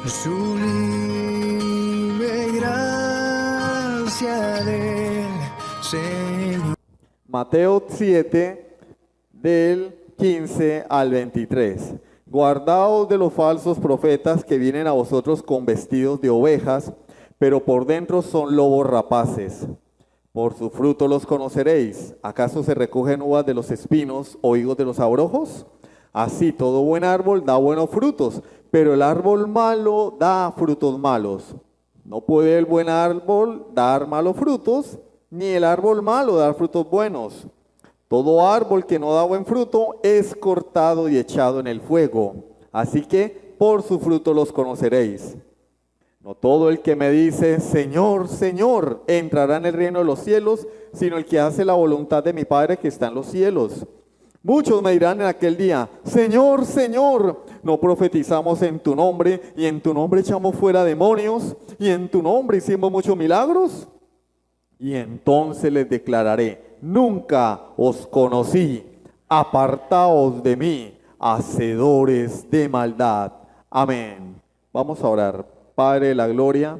sublime gracia del Señor. Mateo 7, del 15 al 23. Guardaos de los falsos profetas que vienen a vosotros con vestidos de ovejas, pero por dentro son lobos rapaces. Por su fruto los conoceréis. ¿Acaso se recogen uvas de los espinos o higos de los abrojos? Así todo buen árbol da buenos frutos, pero el árbol malo da frutos malos. No puede el buen árbol dar malos frutos, ni el árbol malo dar frutos buenos. Todo árbol que no da buen fruto es cortado y echado en el fuego. Así que por su fruto los conoceréis. No todo el que me dice, Señor, Señor, entrará en el reino de los cielos, sino el que hace la voluntad de mi Padre que está en los cielos. Muchos me dirán en aquel día, Señor, Señor, ¿no profetizamos en tu nombre, y en tu nombre echamos fuera demonios, y en tu nombre hicimos muchos milagros? Y entonces les declararé, nunca os conocí, apartaos de mí, hacedores de maldad. Amén. Vamos a orar. Padre de la gloria,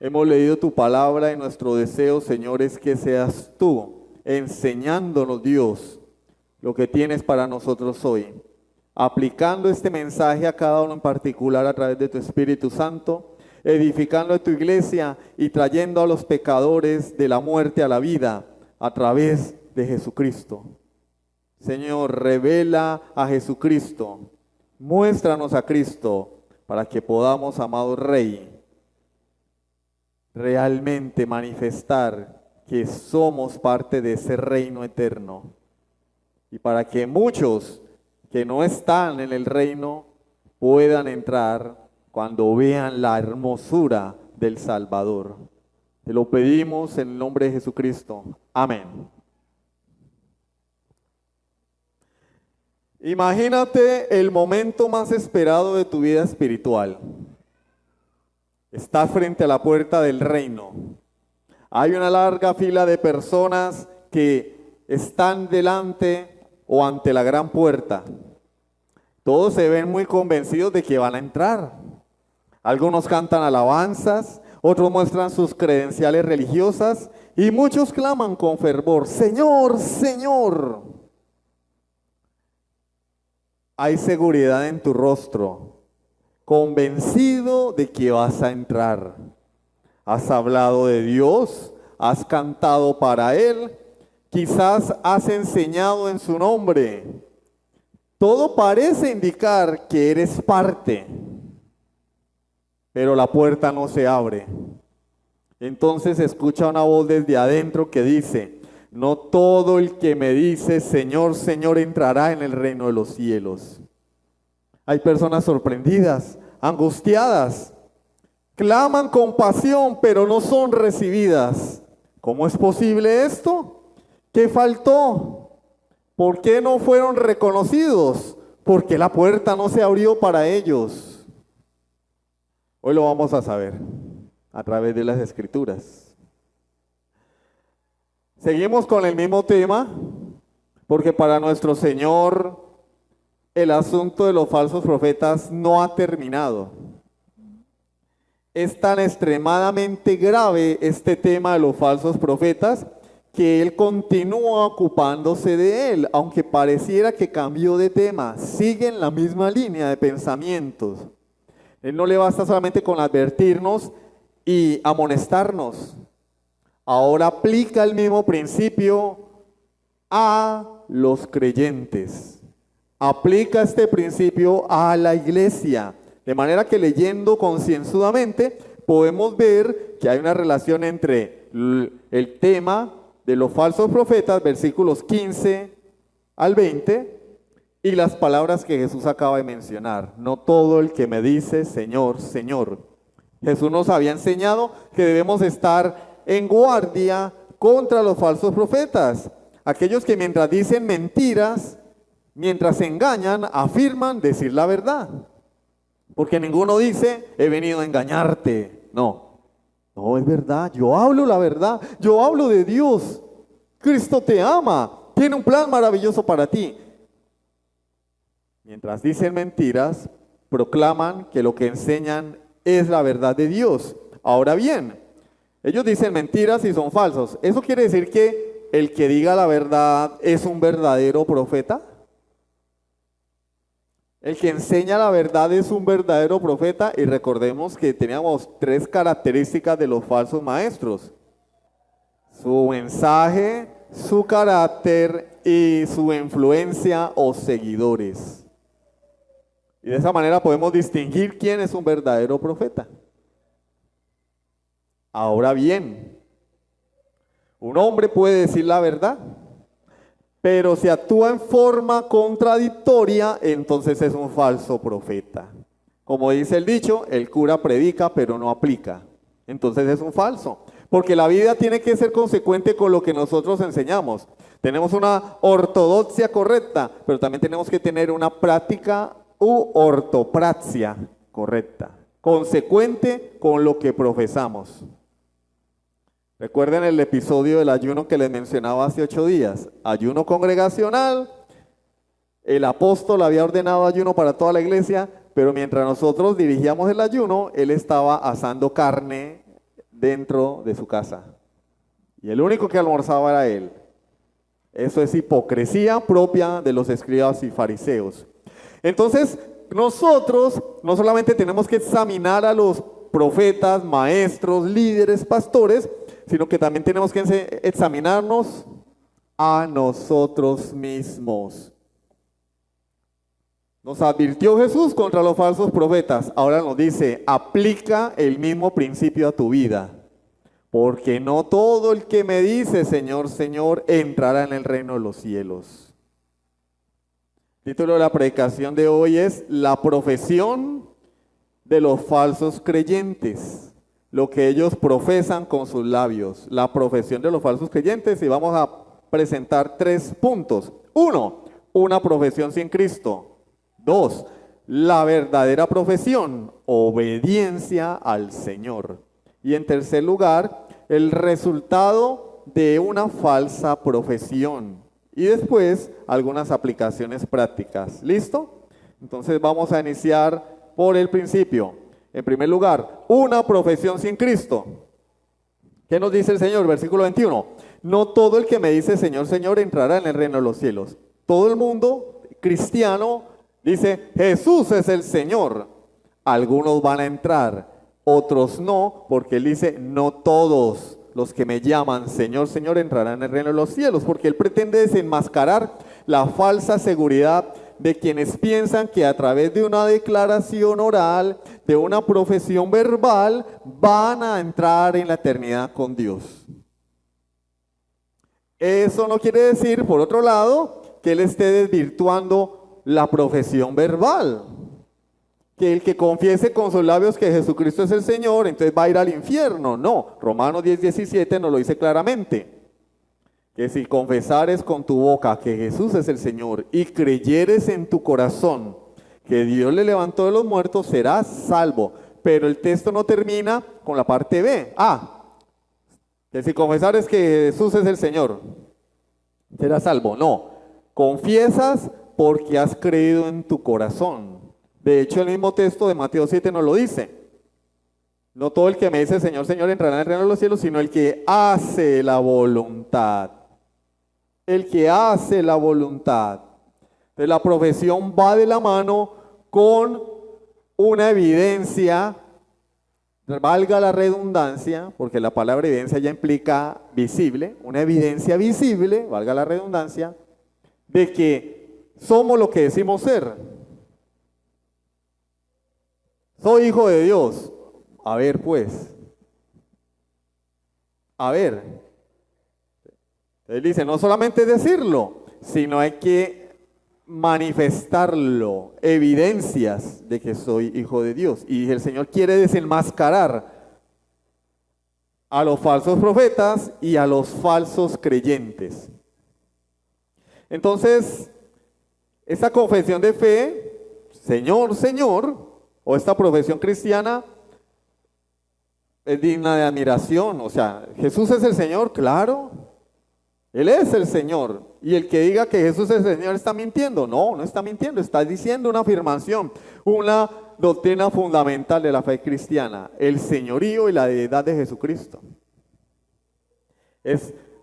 hemos leído tu palabra y nuestro deseo, Señor, es que seas tú enseñándonos, Dios, lo que tienes para nosotros hoy, aplicando este mensaje a cada uno en particular a través de tu Espíritu Santo, edificando a tu iglesia y trayendo a los pecadores de la muerte a la vida a través de Jesucristo. Señor, revela a Jesucristo, muéstranos a Cristo, para que podamos, amado Rey, realmente manifestar que somos parte de ese reino eterno. Y para que muchos que no están en el reino puedan entrar cuando vean la hermosura del Salvador. Te lo pedimos en el nombre de Jesucristo. Amén. Imagínate el momento más esperado de tu vida espiritual. Estás frente a la puerta del reino. Hay una larga fila de personas que están delante o ante la gran puerta. Todos se ven muy convencidos de que van a entrar. Algunos cantan alabanzas, otros muestran sus credenciales religiosas y muchos claman con fervor, Señor, Señor. Hay seguridad en tu rostro, convencido de que vas a entrar. Has hablado de Dios, has cantado para Él, quizás has enseñado en su nombre. Todo parece indicar que eres parte, pero la puerta no se abre. Entonces escucha una voz desde adentro que dice, no todo el que me dice, Señor, Señor, entrará en el reino de los cielos. Hay personas sorprendidas, angustiadas, claman con pasión, pero no son recibidas. ¿Cómo es posible esto? ¿Qué faltó? ¿Por qué no fueron reconocidos? Porque la puerta no se abrió para ellos. Hoy lo vamos a saber a través de las Escrituras. Seguimos con el mismo tema, porque para nuestro Señor el asunto de los falsos profetas no ha terminado. Es tan extremadamente grave este tema de los falsos profetas que Él continúa ocupándose de él, aunque pareciera que cambió de tema, sigue en la misma línea de pensamientos. Él no le basta solamente con advertirnos y amonestarnos. Ahora aplica el mismo principio a los creyentes. Aplica este principio a la iglesia. De manera que leyendo concienzudamente podemos ver que hay una relación entre el tema de los falsos profetas, versículos 15 al 20, y las palabras que Jesús acaba de mencionar. No todo el que me dice, Señor, Señor. Jesús nos había enseñado que debemos estar en guardia contra los falsos profetas, aquellos que mientras dicen mentiras, mientras engañan, afirman decir la verdad, porque ninguno dice he venido a engañarte. No, es verdad, yo hablo la verdad, yo hablo de Dios. Cristo te ama, tiene un plan maravilloso para ti. Mientras dicen mentiras, proclaman que lo que enseñan es la verdad de Dios. Ahora bien, ellos dicen mentiras y son falsos. ¿Eso quiere decir que el que diga la verdad es un verdadero profeta? El que enseña la verdad es un verdadero profeta, y recordemos que teníamos 3 características de los falsos maestros: su mensaje, su carácter y su influencia o seguidores. Y de esa manera podemos distinguir quién es un verdadero profeta. Ahora bien, un hombre puede decir la verdad, pero si actúa en forma contradictoria, entonces es un falso profeta. Como dice el dicho, el cura predica pero no aplica. Entonces es un falso. Porque la vida tiene que ser consecuente con lo que nosotros enseñamos. Tenemos una ortodoxia correcta, pero también tenemos que tener una práctica u ortopraxia correcta, consecuente con lo que profesamos. Recuerden el episodio del ayuno que les mencionaba hace 8 días. Ayuno congregacional. El apóstol había ordenado ayuno para toda la iglesia, pero mientras nosotros dirigíamos el ayuno, él estaba asando carne dentro de su casa. Y el único que almorzaba era él. Eso es hipocresía propia de los escribas y fariseos. Entonces, nosotros no solamente tenemos que examinar a los profetas, maestros, líderes, pastores, sino que también tenemos que examinarnos a nosotros mismos. Nos advirtió Jesús contra los falsos profetas. Ahora nos dice, aplica el mismo principio a tu vida. Porque no todo el que me dice Señor, Señor, entrará en el reino de los cielos. El título de la predicación de hoy es La profesión de los falsos creyentes. Lo que ellos profesan con sus labios. La profesión de los falsos creyentes. Y vamos a presentar 3 puntos. 1, una profesión sin Cristo. 2, la verdadera profesión, obediencia al Señor. Y en tercer lugar, el resultado de una falsa profesión. Y después, algunas aplicaciones prácticas. ¿Listo? Entonces vamos a iniciar por el principio. En primer lugar, una profesión sin Cristo. ¿Qué nos dice el Señor? Versículo 21. No todo el que me dice Señor, Señor entrará en el reino de los cielos. Todo el mundo cristiano dice Jesús es el Señor. Algunos van a entrar, otros no, porque Él dice no todos los que me llaman Señor, Señor entrarán en el reino de los cielos, porque Él pretende desenmascarar la falsa seguridad de quienes piensan que a través de una declaración oral, de una profesión verbal, van a entrar en la eternidad con Dios. Eso no quiere decir, por otro lado, que Él esté desvirtuando la profesión verbal. Que el que confiese con sus labios que Jesucristo es el Señor, entonces va a ir al infierno. No, Romanos 10:17 nos lo dice claramente. Que si confesares con tu boca que Jesús es el Señor y creyeres en tu corazón que Dios le levantó de los muertos, serás salvo. Pero el texto no termina con la parte B. Que si confesares que Jesús es el Señor, serás salvo. No, confiesas porque has creído en tu corazón. De hecho, el mismo texto de Mateo 7 nos lo dice. No todo el que me dice Señor, Señor entrará en el reino de los cielos, sino el que hace la voluntad. El que hace la voluntad. Entonces la profesión va de la mano con una evidencia, valga la redundancia, porque la palabra evidencia ya implica visible, una evidencia visible, valga la redundancia, de que somos lo que decimos ser. Soy hijo de Dios. A ver pues. A ver. Él dice, no solamente decirlo, sino hay que manifestarlo, evidencias de que soy hijo de Dios. Y el Señor quiere desenmascarar a los falsos profetas y a los falsos creyentes. Entonces, esta confesión de fe, Señor, Señor, o esta profesión cristiana, es digna de admiración. O sea, Jesús es el Señor, claro. Él es el Señor. Y el que diga que Jesús es el Señor está mintiendo. No, no está mintiendo. Está diciendo una afirmación, una doctrina fundamental de la fe cristiana, el señorío y la deidad de Jesucristo.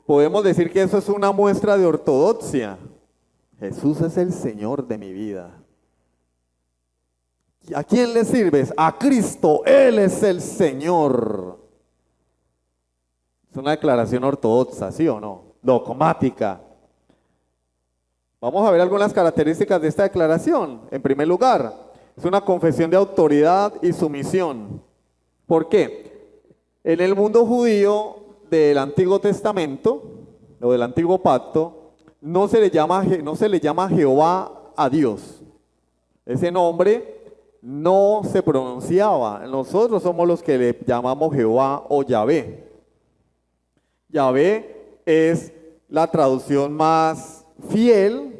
Podemos decir que eso es una muestra de ortodoxia. Jesús es el Señor de mi vida. ¿A quién le sirves? A Cristo, Él es el Señor. Es una declaración ortodoxa, ¿sí o no? Dogmática. Vamos a ver algunas características de esta declaración. En primer lugar, es una confesión de autoridad y sumisión. ¿Por qué? En el mundo judío del Antiguo Testamento, o del Antiguo Pacto, no se le llama Jehová a Dios. Ese nombre no se pronunciaba. Nosotros somos los que le llamamos Jehová o Yahvé. Yahvé es la traducción más fiel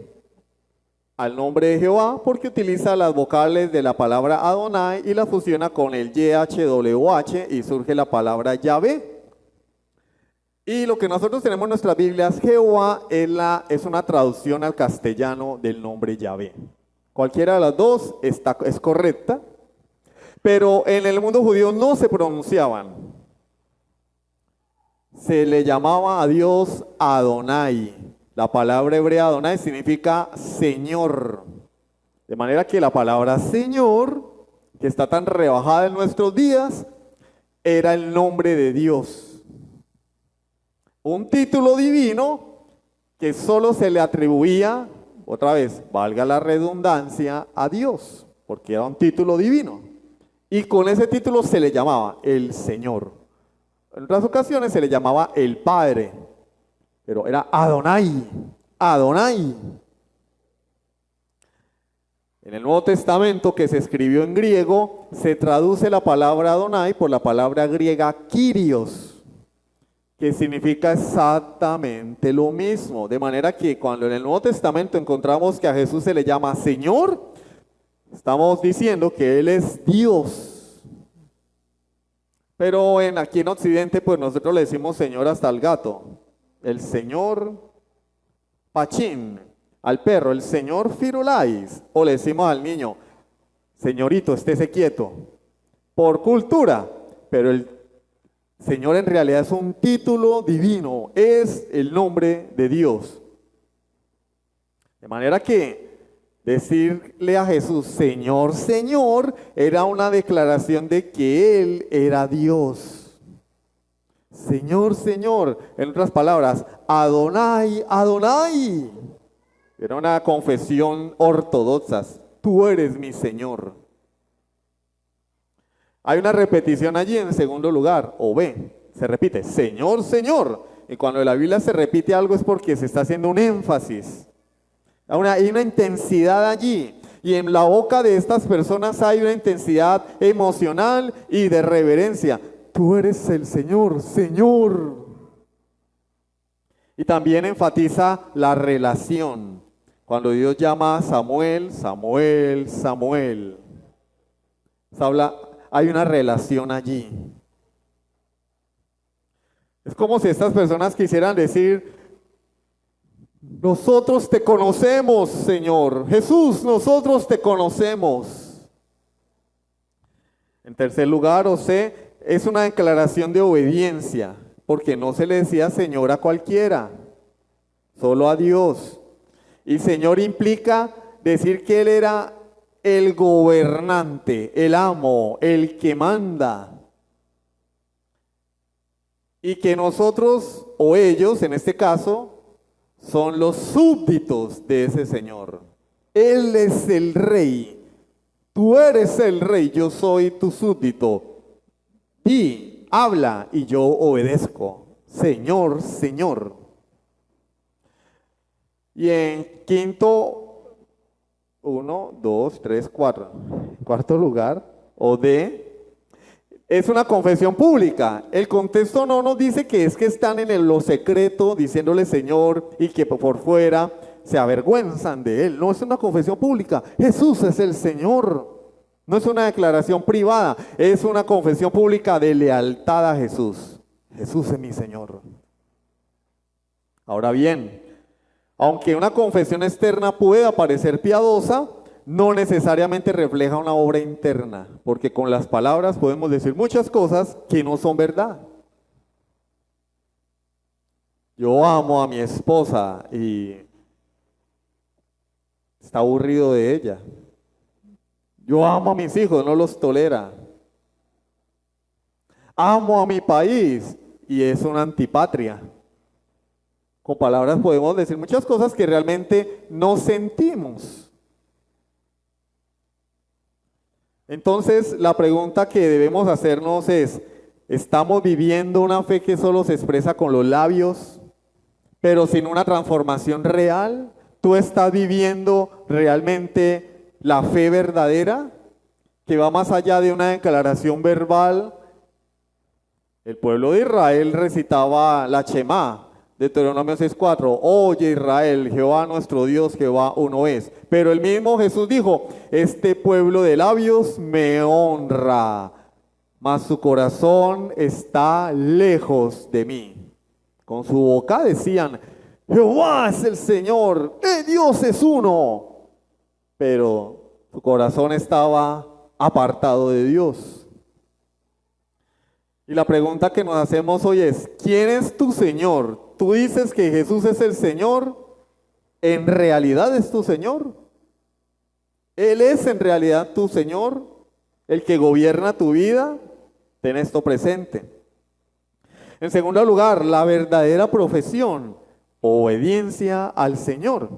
al nombre de Jehová porque utiliza las vocales de la palabra Adonai y la fusiona con el YHWH y surge la palabra Yahvé. Y lo que nosotros tenemos en nuestras Biblias, Jehová es una traducción al castellano del nombre Yahvé. Cualquiera de las dos es correcta, pero en el mundo judío no se pronunciaban. Se le llamaba a Dios Adonai. La palabra hebrea Adonai significa Señor. De manera que la palabra Señor, que está tan rebajada en nuestros días, era el nombre de Dios. Un título divino que solo se le atribuía, otra vez, valga la redundancia, a Dios, porque era un título divino. Y con ese título se le llamaba el Señor. En otras ocasiones se le llamaba el Padre, pero era Adonai, Adonai. En el Nuevo Testamento, que se escribió en griego, se traduce la palabra Adonai por la palabra griega Kyrios, que significa exactamente lo mismo. De manera que cuando en el Nuevo Testamento encontramos que a Jesús se le llama Señor, estamos diciendo que Él es Dios. Pero aquí en Occidente, pues nosotros le decimos Señor hasta al gato. El Señor Pachín, al perro, el Señor Firulais. O le decimos al niño, señorito, estése quieto. Por cultura, pero el Señor en realidad es un título divino, es el nombre de Dios. De manera que decirle a Jesús, Señor, Señor, era una declaración de que Él era Dios. Señor, Señor, en otras palabras, Adonai, Adonai. Era una confesión ortodoxa, tú eres mi Señor. Hay una repetición allí en segundo lugar, o B, se repite, Señor, Señor. Y cuando en la Biblia se repite algo es porque se está haciendo un énfasis. Hay una intensidad allí. Y en la boca de estas personas hay una intensidad emocional y de reverencia. Tú eres el Señor, Señor. Y también enfatiza la relación. Cuando Dios llama a Samuel, Samuel, Samuel. Hay una relación allí. Es como si estas personas quisieran decir, nosotros te conocemos, Señor. Jesús, nosotros te conocemos. En tercer lugar, es una declaración de obediencia, porque no se le decía Señor a cualquiera, solo a Dios. Y Señor implica decir que Él era el gobernante, el amo, el que manda. Y que nosotros, o ellos en este caso, son los súbditos de ese Señor. Él es el rey. Tú eres el rey, yo soy tu súbdito. Di, habla y yo obedezco. Señor, Señor. Y en quinto, 1, 2, 3, 4. Cuarto lugar, o D, es una confesión pública. El contexto no nos dice que es que están en lo secreto diciéndole Señor y que por fuera se avergüenzan de Él. No, es una confesión pública. Jesús es el Señor. No es una declaración privada, es una confesión pública de lealtad a Jesús. Jesús es mi Señor. Ahora bien, aunque una confesión externa pueda parecer piadosa, no necesariamente refleja una obra interna, porque con las palabras podemos decir muchas cosas que no son verdad. Yo amo a mi esposa y está aburrido de ella. Yo amo a mis hijos, no los tolera. Amo a mi país y es una antipatria. Con palabras podemos decir muchas cosas que realmente no sentimos. Entonces, la pregunta que debemos hacernos es, ¿estamos viviendo una fe que solo se expresa con los labios, pero sin una transformación real? ¿Tú estás viviendo realmente la fe verdadera, que va más allá de una declaración verbal? El pueblo de Israel recitaba la Shema, Deuteronomio 6:4, oye Israel, Jehová nuestro Dios, Jehová uno es. Pero el mismo Jesús dijo, este pueblo de labios me honra, mas su corazón está lejos de mí. Con su boca decían, Jehová es el Señor, Dios es uno. Pero su corazón estaba apartado de Dios. Y la pregunta que nos hacemos hoy es, ¿quién es tu Señor? ¿Tú dices que Jesús es el Señor? ¿En realidad es tu Señor? ¿Él es en realidad tu Señor? ¿El que gobierna tu vida? Ten esto presente. En segundo lugar, la verdadera profesión, obediencia al Señor.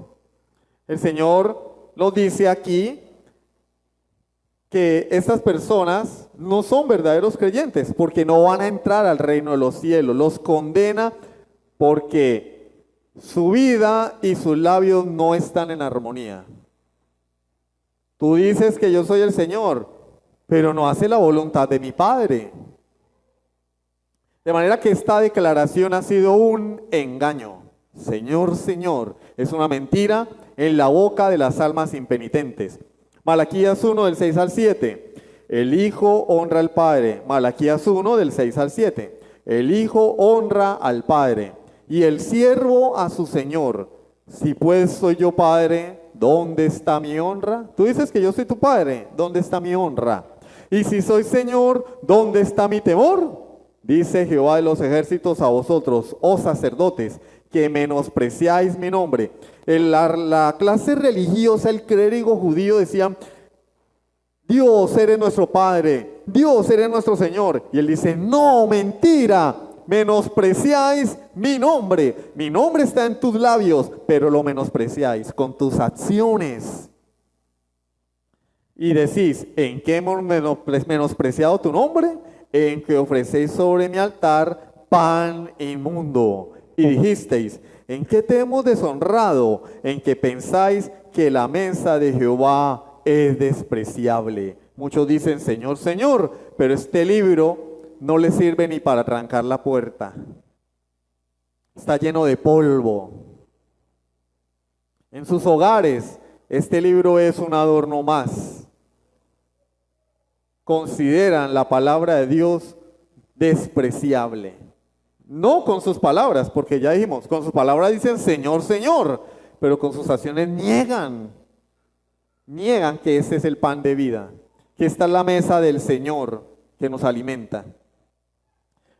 El Señor nos dice aquí que estas personas no son verdaderos creyentes porque no van a entrar al reino de los cielos. Los condena porque su vida y sus labios no están en armonía. Tú dices que yo soy el Señor, pero no hace la voluntad de mi Padre. De manera que esta declaración ha sido un engaño. Señor, Señor, es una mentira en la boca de las almas impenitentes. Malaquías 1 del 6 al 7. El Hijo honra al Padre. Malaquías 1 del 6 al 7. El Hijo honra al Padre y el siervo a su Señor. Si pues soy yo Padre, ¿dónde está mi honra? Tú dices que yo soy tu Padre, ¿dónde está mi honra? Y si soy Señor, ¿dónde está mi temor? Dice Jehová de los ejércitos a vosotros, oh sacerdotes, que menospreciáis mi nombre. En la clase religiosa, el clérigo judío decía, Dios eres nuestro Padre, Dios eres nuestro Señor. Y él dice, no, mentira, menospreciáis mi nombre. Mi nombre está en tus labios, pero lo menospreciáis con tus acciones. Y decís, ¿en qué hemos menospreciado tu nombre? En que ofrecéis sobre mi altar pan inmundo. Y dijisteis, ¿en qué te hemos deshonrado? En que pensáis que la mesa de Jehová es despreciable. Muchos dicen, Señor, Señor, pero este libro no le sirve ni para trancar la puerta. Está lleno de polvo. En sus hogares, este libro es un adorno más. Consideran la palabra de Dios despreciable. No con sus palabras, porque ya dijimos, con sus palabras dicen Señor, Señor, pero con sus acciones niegan que ese es el pan de vida, que esta es la mesa del Señor que nos alimenta.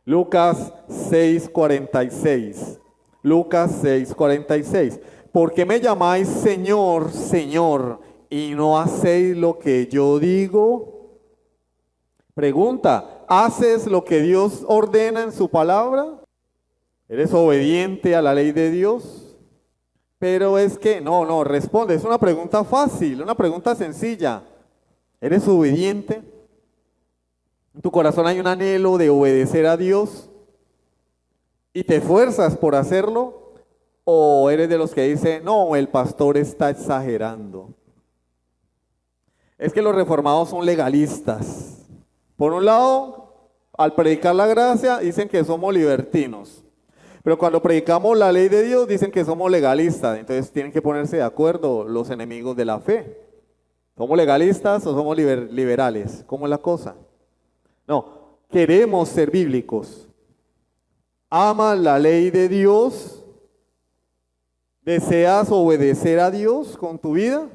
Lucas 6:46. Lucas 6:46. ¿Por qué me llamáis Señor, Señor, y no hacéis lo que yo digo? Pregunta, ¿haces lo que Dios ordena en su palabra? ¿Eres obediente a la ley de Dios? Pero es que, no, responde, es una pregunta fácil, una pregunta sencilla. ¿Eres obediente? ¿En tu corazón hay un anhelo de obedecer a Dios? ¿Y te esfuerzas por hacerlo? ¿O eres de los que dicen, no, el pastor está exagerando? Es que los reformados son legalistas. Por un lado, al predicar la gracia, dicen que somos libertinos. Pero cuando predicamos la ley de Dios, dicen que somos legalistas. Entonces tienen que ponerse de acuerdo los enemigos de la fe. ¿Somos legalistas o somos liberales? ¿Cómo es la cosa? No, queremos ser bíblicos. ¿Amas la ley de Dios? ¿Deseas obedecer a Dios con tu vida?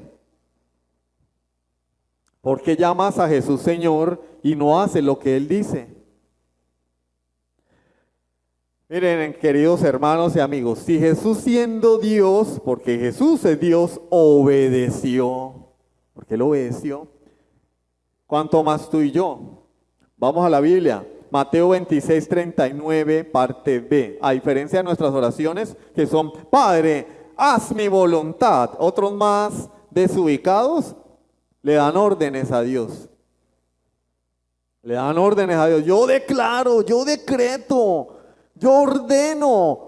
¿Por qué llamas a Jesús Señor y no haces lo que Él dice? Miren, queridos hermanos y amigos, si Jesús siendo Dios, porque Jesús es Dios, obedeció, porque Él obedeció, ¿cuánto más tú y yo? Vamos a la Biblia, Mateo 26, 39, parte B. A diferencia de nuestras oraciones, que son, Padre, haz mi voluntad. Otros más desubicados le dan órdenes a Dios. Le dan órdenes a Dios. Yo declaro, yo decreto, yo ordeno.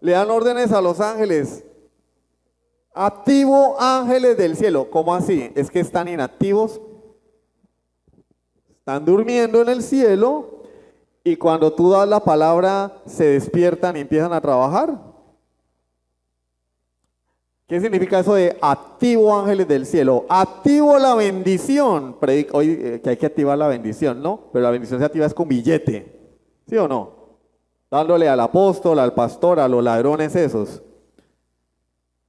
Le dan órdenes a los ángeles. Activo ángeles del cielo. ¿Cómo así? Es que están inactivos. Están durmiendo en el cielo y cuando tú das la palabra se despiertan y empiezan a trabajar. ¿Qué significa eso de activo ángeles del cielo? Activo la bendición. Hoy que hay que activar la bendición, ¿no? Pero la bendición se activa es con billete. ¿Sí o no? Dándole al apóstol, al pastor, a los ladrones esos.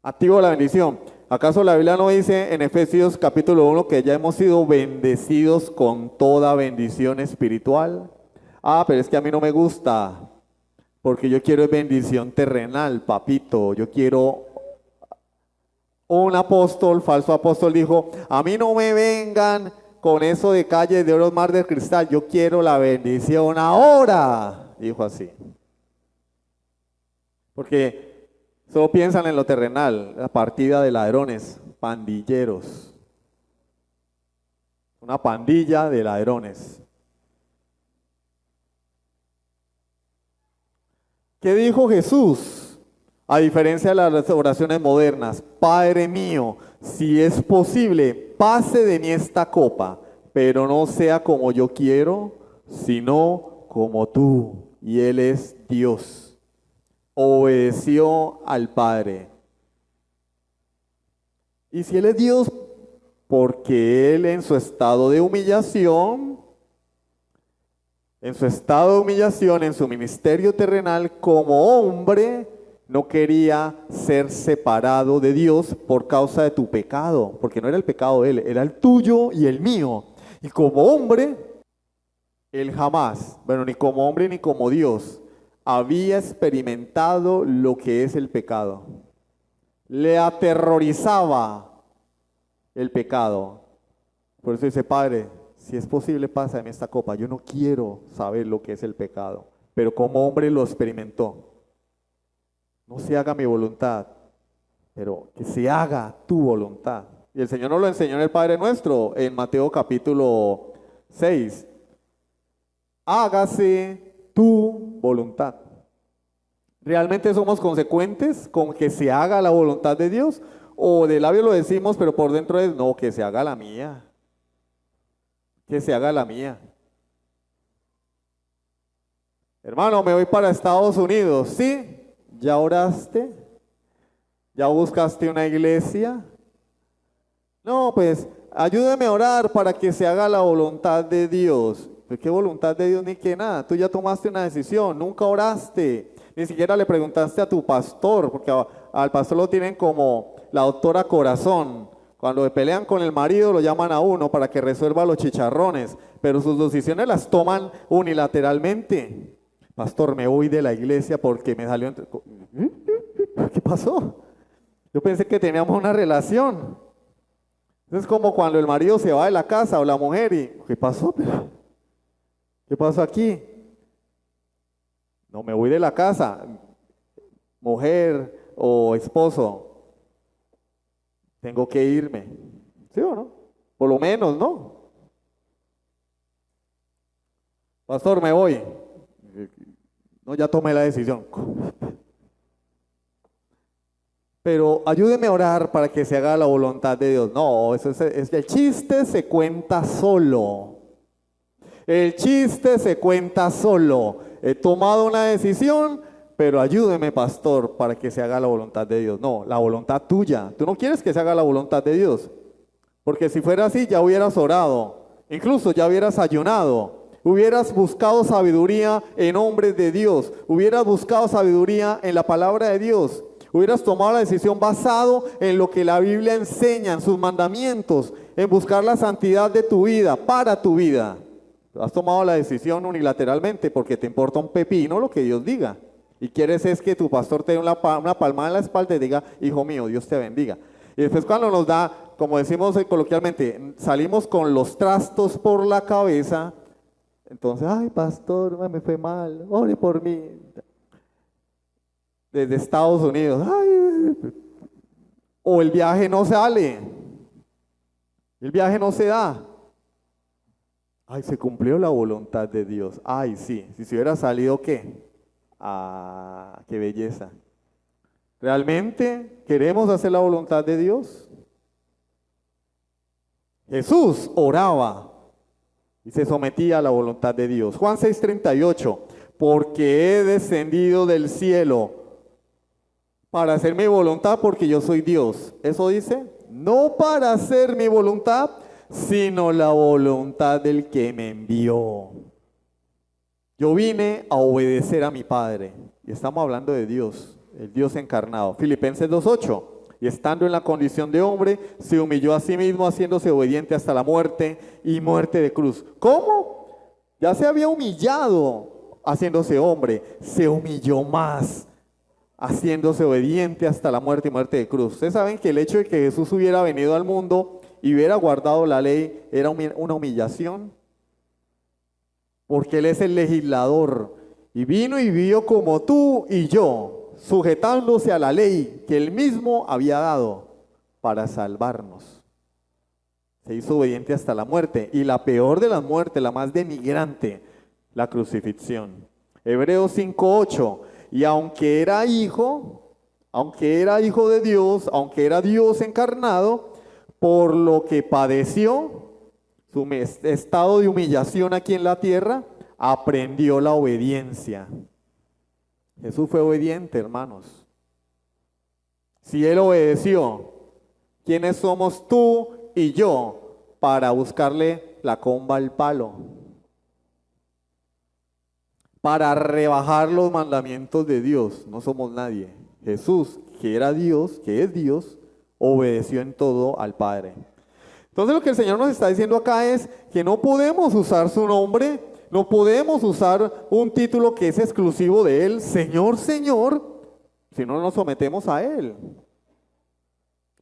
Activo la bendición. ¿Acaso la Biblia no dice en Efesios capítulo 1 que ya hemos sido bendecidos con toda bendición espiritual? Ah, pero es que a mí no me gusta, porque yo quiero bendición terrenal, papito. Yo quiero... Un apóstol, falso apóstol, dijo, a mí no me vengan con eso de calles de oro, mar de cristal, yo quiero la bendición ahora. Dijo así. Porque solo piensan en lo terrenal, la partida de ladrones, pandilleros. Una pandilla de ladrones. ¿Qué dijo Jesús? A diferencia de las oraciones modernas, Padre mío, si es posible, pase de mí esta copa, pero no sea como yo quiero, sino como tú. Y Él es Dios. Obedeció al Padre. Y si Él es Dios, porque Él en su estado de humillación, en su ministerio terrenal como hombre, no quería ser separado de Dios por causa de tu pecado, porque no era el pecado de Él, era el tuyo y el mío. Y como hombre, Él jamás, bueno, ni como hombre ni como Dios, había experimentado lo que es el pecado. Le aterrorizaba el pecado. Por eso dice, Padre, si es posible, pásame esta copa. Yo no quiero saber lo que es el pecado, pero como hombre lo experimentó. No se haga mi voluntad, pero que se haga tu voluntad. Y el Señor nos lo enseñó en el Padre Nuestro, en Mateo capítulo 6. Hágase tu voluntad. ¿Realmente somos consecuentes con que se haga la voluntad de Dios? ¿O de labio lo decimos, pero por dentro es, no, que se haga la mía? Que se haga la mía. Hermano, me voy para Estados Unidos, ¿sí? ¿Ya oraste? ¿Ya buscaste una iglesia? No, pues ayúdame a orar para que se haga la voluntad de Dios. ¿Pero qué voluntad de Dios ni qué nada? Tú ya tomaste una decisión, nunca oraste, ni siquiera le preguntaste a tu pastor, porque al pastor lo tienen como la doctora corazón. Cuando pelean con el marido lo llaman a uno para que resuelva los chicharrones, pero sus decisiones las toman unilateralmente. Pastor, me voy de la iglesia porque me salió... ¿Qué pasó? Yo pensé que teníamos una relación. Es como cuando el marido se va de la casa o la mujer y... ¿Qué pasó? ¿Qué pasó aquí? No, me voy de la casa. Mujer o esposo, tengo que irme. ¿Sí o no? Por lo menos, ¿no? Pastor, me voy. No, ya tomé la decisión. Pero ayúdeme a orar para que se haga la voluntad de Dios. No, el chiste se cuenta solo. El chiste se cuenta solo. He tomado una decisión, pero ayúdeme, pastor, para que se haga la voluntad de Dios. No, la voluntad tuya. Tú no quieres que se haga la voluntad de Dios. Porque si fuera así, ya hubieras orado. Incluso ya hubieras ayunado. Hubieras buscado sabiduría en hombres de Dios. Hubieras buscado sabiduría en la palabra de Dios. Hubieras tomado la decisión basado en lo que la Biblia enseña, en sus mandamientos, en buscar la santidad de tu vida, para tu vida. Has tomado la decisión unilateralmente porque te importa un pepino lo que Dios diga. Y quieres es que tu pastor te dé una palmada en la espalda y diga, hijo mío, Dios te bendiga. Y después cuando nos da, como decimos coloquialmente, salimos con los trastos por la cabeza, entonces, ay pastor, me fue mal, ore por mí. Desde Estados Unidos, ay, o el viaje no sale, el viaje no se da. Ay, se cumplió la voluntad de Dios. Ay, sí, si se hubiera salido, ¿qué? Ah, qué belleza. ¿Realmente queremos hacer la voluntad de Dios? Jesús oraba y se sometía a la voluntad de Dios. Juan 6:38, porque he descendido del cielo para hacer mi voluntad porque yo soy Dios. Eso dice, no para hacer mi voluntad, sino la voluntad del que me envió. Yo vine a obedecer a mi Padre. Y estamos hablando de Dios, el Dios encarnado. Filipenses 2:8. Y estando en la condición de hombre, se humilló a sí mismo, haciéndose obediente hasta la muerte y muerte de cruz. ¿Cómo? Ya se había humillado haciéndose hombre, se humilló más, haciéndose obediente hasta la muerte y muerte de cruz. Ustedes saben que el hecho de que Jesús hubiera venido al mundo y hubiera guardado la ley era una humillación, porque Él es el legislador y vino y vivió como tú y yo, sujetándose a la ley que Él mismo había dado para salvarnos. Se hizo obediente hasta la muerte, y la peor de las muertes, la más denigrante, la crucifixión. Hebreos 5:8, y aunque era hijo de Dios, aunque era Dios encarnado, por lo que padeció, su estado de humillación aquí en la tierra, aprendió la obediencia. Jesús fue obediente, hermanos. Si Él obedeció, ¿quiénes somos tú y yo para buscarle la comba al palo? Para rebajar los mandamientos de Dios. No somos nadie. Jesús, que era Dios, que es Dios, obedeció en todo al Padre. Entonces lo que el Señor nos está diciendo acá es que no podemos usar su nombre, no podemos usar un título que es exclusivo de Él, Señor, Señor, si no nos sometemos a Él.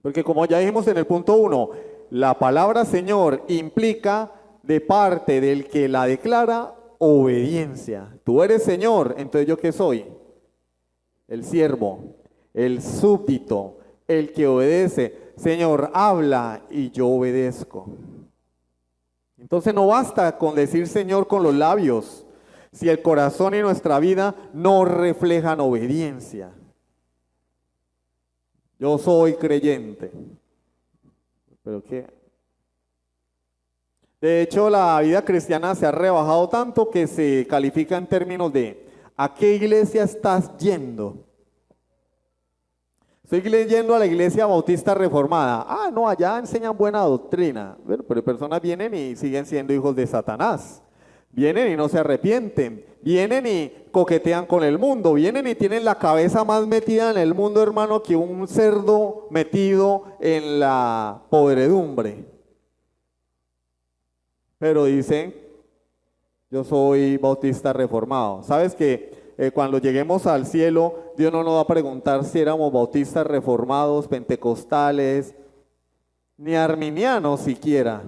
Porque como ya dijimos en el punto 1, la palabra Señor implica de parte del que la declara obediencia. Tú eres Señor, entonces ¿yo qué soy? El siervo, el súbdito, el que obedece. Señor, habla y yo obedezco. Entonces no basta con decir Señor con los labios si el corazón y nuestra vida no reflejan obediencia. Yo soy creyente. ¿Pero qué? De hecho, la vida cristiana se ha rebajado tanto que se califica en términos de ¿a qué iglesia estás yendo? Estoy yendo a la iglesia bautista reformada. Ah, no, allá enseñan buena doctrina. Bueno, pero personas vienen y siguen siendo hijos de Satanás. Vienen y no se arrepienten. Vienen y coquetean con el mundo. Vienen y tienen la cabeza más metida en el mundo, hermano, que un cerdo metido en la podredumbre. Pero dicen, yo soy bautista reformado. ¿Sabes qué? Cuando lleguemos al cielo, Dios no nos va a preguntar si éramos bautistas reformados, pentecostales, ni arminianos siquiera.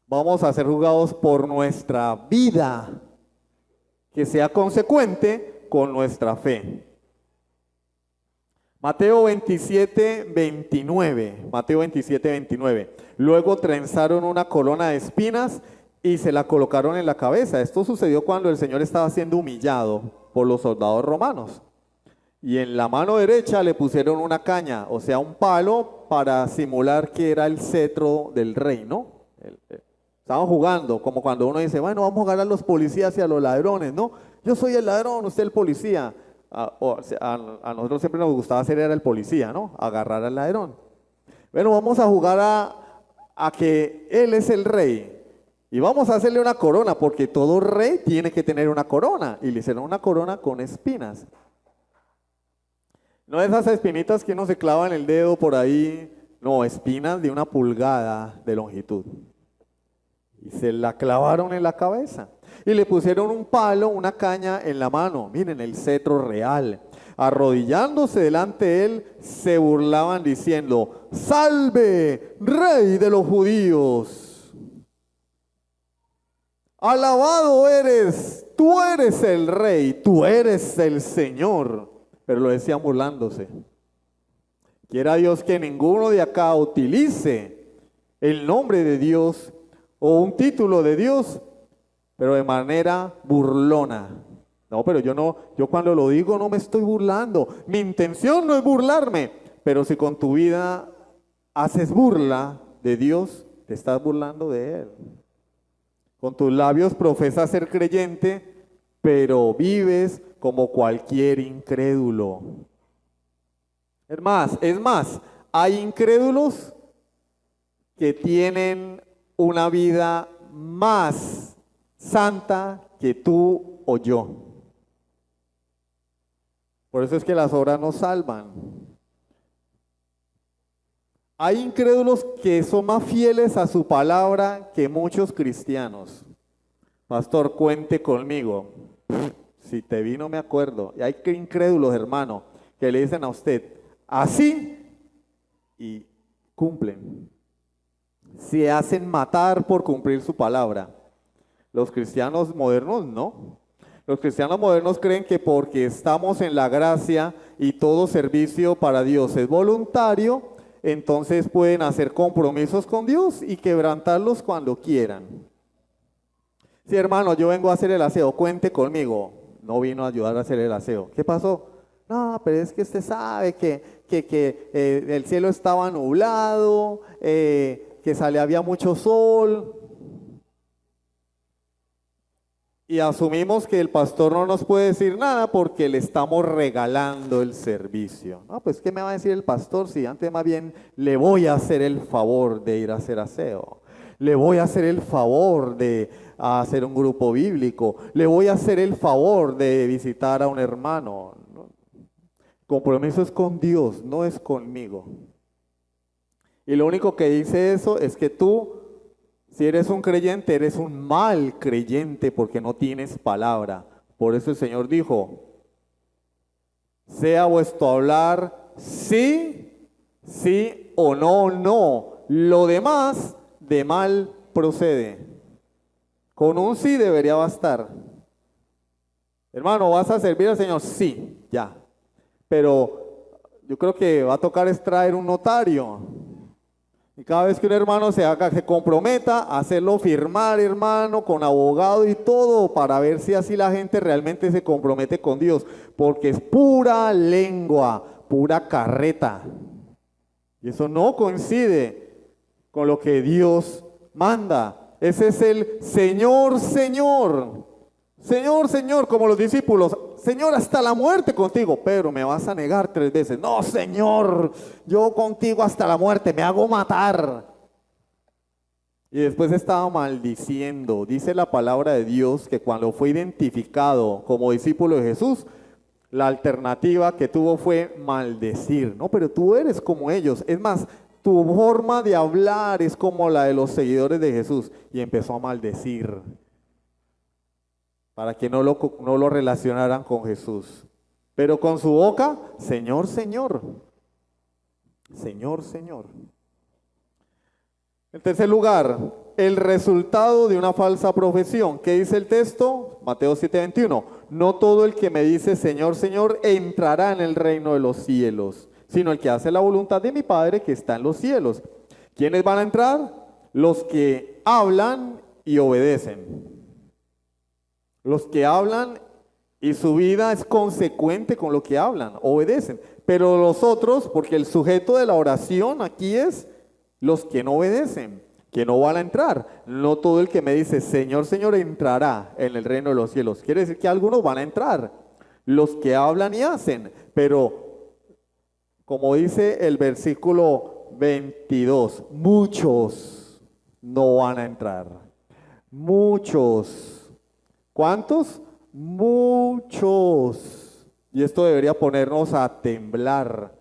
Vamos a ser juzgados por nuestra vida, que sea consecuente con nuestra fe. Mateo 27:29. Mateo 27:29. Luego trenzaron una corona de espinas y se la colocaron en la cabeza. Esto sucedió cuando el Señor estaba siendo humillado por los soldados romanos. Y en la mano derecha le pusieron una caña, o sea, un palo para simular que era el cetro del rey, ¿no? Estaban jugando, como cuando uno dice, bueno, vamos a jugar a los policías y a los ladrones, ¿no? Yo soy el ladrón, usted el policía. A nosotros siempre nos gustaba hacer era el policía, ¿no? Agarrar al ladrón. Bueno, vamos a jugar a que él es el rey. Y vamos a hacerle una corona, porque todo rey tiene que tener una corona. Y le hicieron una corona con espinas. No esas espinitas que uno se clava en el dedo por ahí No, espinas de 1 pulgada de longitud. Y se la clavaron en la cabeza. Y le pusieron un palo, una caña en la mano. Miren, el cetro real. Arrodillándose delante de él, se burlaban diciendo: ¡Salve, Rey de los judíos! Alabado eres, tú eres el Rey, tú eres el Señor. Pero lo decían burlándose. Quiera Dios que ninguno de acá utilice el nombre de Dios o un título de Dios, pero de manera burlona. No, pero yo cuando lo digo no me estoy burlando. Mi intención no es burlarme, pero si con tu vida haces burla de Dios, te estás burlando de Él. Con tus labios profesas ser creyente, pero vives como cualquier incrédulo. Es más, hay incrédulos que tienen una vida más santa que tú o yo. Por eso es que las obras nos salvan. Hay incrédulos que son más fieles a su palabra que muchos cristianos. Pastor, cuente conmigo. Si te vi no me acuerdo. Y hay incrédulos, hermano, que le dicen a usted así y cumplen. Se hacen matar por cumplir su palabra. Los cristianos modernos no. Los cristianos modernos creen que porque estamos en la gracia y todo servicio para Dios es voluntario, entonces pueden hacer compromisos con Dios y quebrantarlos cuando quieran. Sí, hermano, yo vengo a hacer el aseo, cuente conmigo. No vino a ayudar a hacer el aseo. ¿Qué pasó? No, pero es que usted sabe que el cielo estaba nublado, que había mucho sol. Y asumimos que el pastor no nos puede decir nada porque le estamos regalando el servicio. No, pues ¿qué me va a decir el pastor si antes más bien le voy a hacer el favor de ir a hacer aseo? Le voy a hacer el favor de hacer un grupo bíblico. Le voy a hacer el favor de visitar a un hermano. Compromiso es con Dios, no es conmigo. Y lo único que dice eso es que tú, si eres un creyente, eres un mal creyente porque no tienes palabra. Por eso el Señor dijo: sea vuestro hablar sí, sí o no, no. Lo demás de mal procede. Con un sí debería bastar. Hermano, ¿vas a servir al Señor? Sí, ya. Pero yo creo que va a tocar extraer un notario. Y cada vez que un hermano se comprometa, hacerlo firmar, hermano, con abogado y todo, para ver si así la gente realmente se compromete con Dios. Porque es pura lengua, pura carreta. Y eso no coincide con lo que Dios manda. Ese es el Señor, Señor. Señor, Señor, como los discípulos. Señor, hasta la muerte contigo. Pedro, me vas a negar 3 veces. No, Señor, yo contigo hasta la muerte, me hago matar. Y después estaba maldiciendo. Dice la palabra de Dios que cuando fue identificado como discípulo de Jesús, la alternativa que tuvo fue maldecir. No, pero tú eres como ellos. Es más, tu forma de hablar es como la de los seguidores de Jesús. Y empezó a maldecir, para que no lo relacionaran con Jesús. Pero con su boca, Señor, Señor. Señor, Señor. En tercer lugar, el resultado de una falsa profesión. ¿Qué dice el texto? Mateo 7:21. No todo el que me dice Señor, Señor entrará en el reino de los cielos, sino el que hace la voluntad de mi Padre que está en los cielos. ¿Quiénes van a entrar? Los que hablan y obedecen. Los que hablan y su vida es consecuente con lo que hablan, obedecen. Pero los otros, porque el sujeto de la oración aquí es los que no obedecen, que no van a entrar. No todo el que me dice Señor, Señor entrará en el reino de los cielos. Quiere decir que algunos van a entrar, los que hablan y hacen. Pero como dice el versículo 22, muchos no van a entrar. Muchos. ¿Cuántos? Muchos. Y esto debería ponernos a temblar.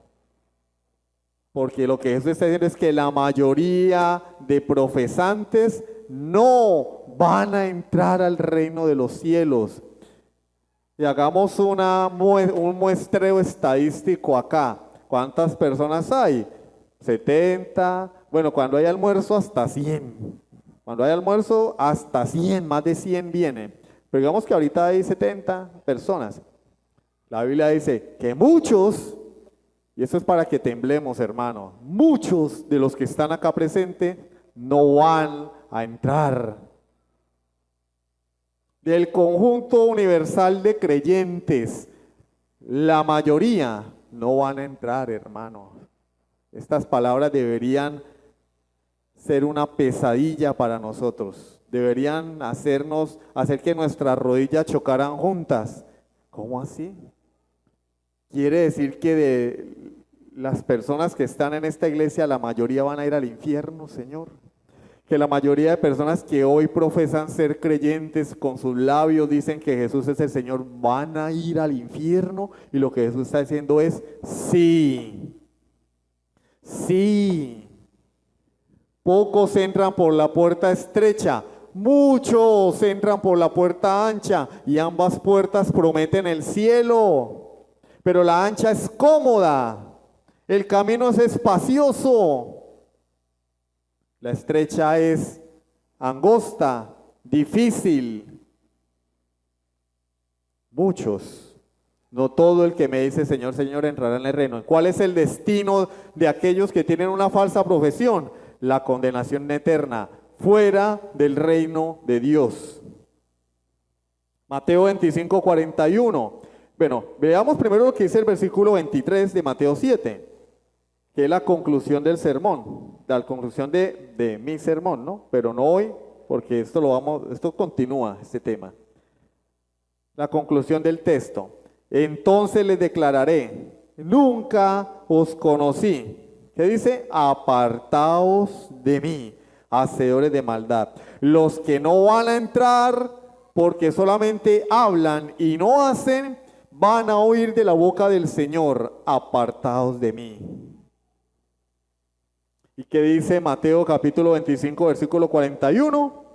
Porque lo que Jesús está diciendo es que la mayoría de profesantes no van a entrar al reino de los cielos. Y hagamos un muestreo estadístico acá. ¿Cuántas personas hay? 70. Bueno, cuando hay almuerzo hasta 100. Cuando hay almuerzo hasta 100, más de 100 vienen. Pero digamos que ahorita hay 70 personas. La Biblia dice que muchos, y eso es para que temblemos, hermano, muchos de los que están acá presentes no van a entrar. Del conjunto universal de creyentes, la mayoría no van a entrar, hermano. Estas palabras deberían ser una pesadilla para nosotros. Deberían hacer que nuestras rodillas chocaran juntas. ¿Cómo así? Quiere decir que de las personas que están en esta iglesia, la mayoría van a ir al infierno, Señor. Que la mayoría de personas que hoy profesan ser creyentes, con sus labios dicen que Jesús es el Señor, van a ir al infierno. Y lo que Jesús está diciendo es, sí, sí. Pocos entran por la puerta estrecha, muchos entran por la puerta ancha, y ambas puertas prometen el cielo. Pero la ancha es cómoda, el camino es espacioso. La estrecha es angosta, difícil. Muchos, no todo el que me dice Señor, Señor entrará en el reino. ¿Cuál es el destino de aquellos que tienen una falsa profesión? La condenación eterna, fuera del reino de Dios. Mateo 25, 41. Bueno, veamos primero lo que dice el versículo 23 de Mateo 7, que es la conclusión del sermón, la conclusión de mi sermón, ¿no? Pero no hoy, porque esto continúa, este tema. La conclusión del texto. Entonces les declararé, nunca os conocí. ¿Qué dice? Apartaos de mí, hacedores de maldad. Los que no van a entrar porque solamente hablan y no hacen, van a oír de la boca del Señor, apartaos de mí. ¿Y qué dice Mateo capítulo 25, versículo 41?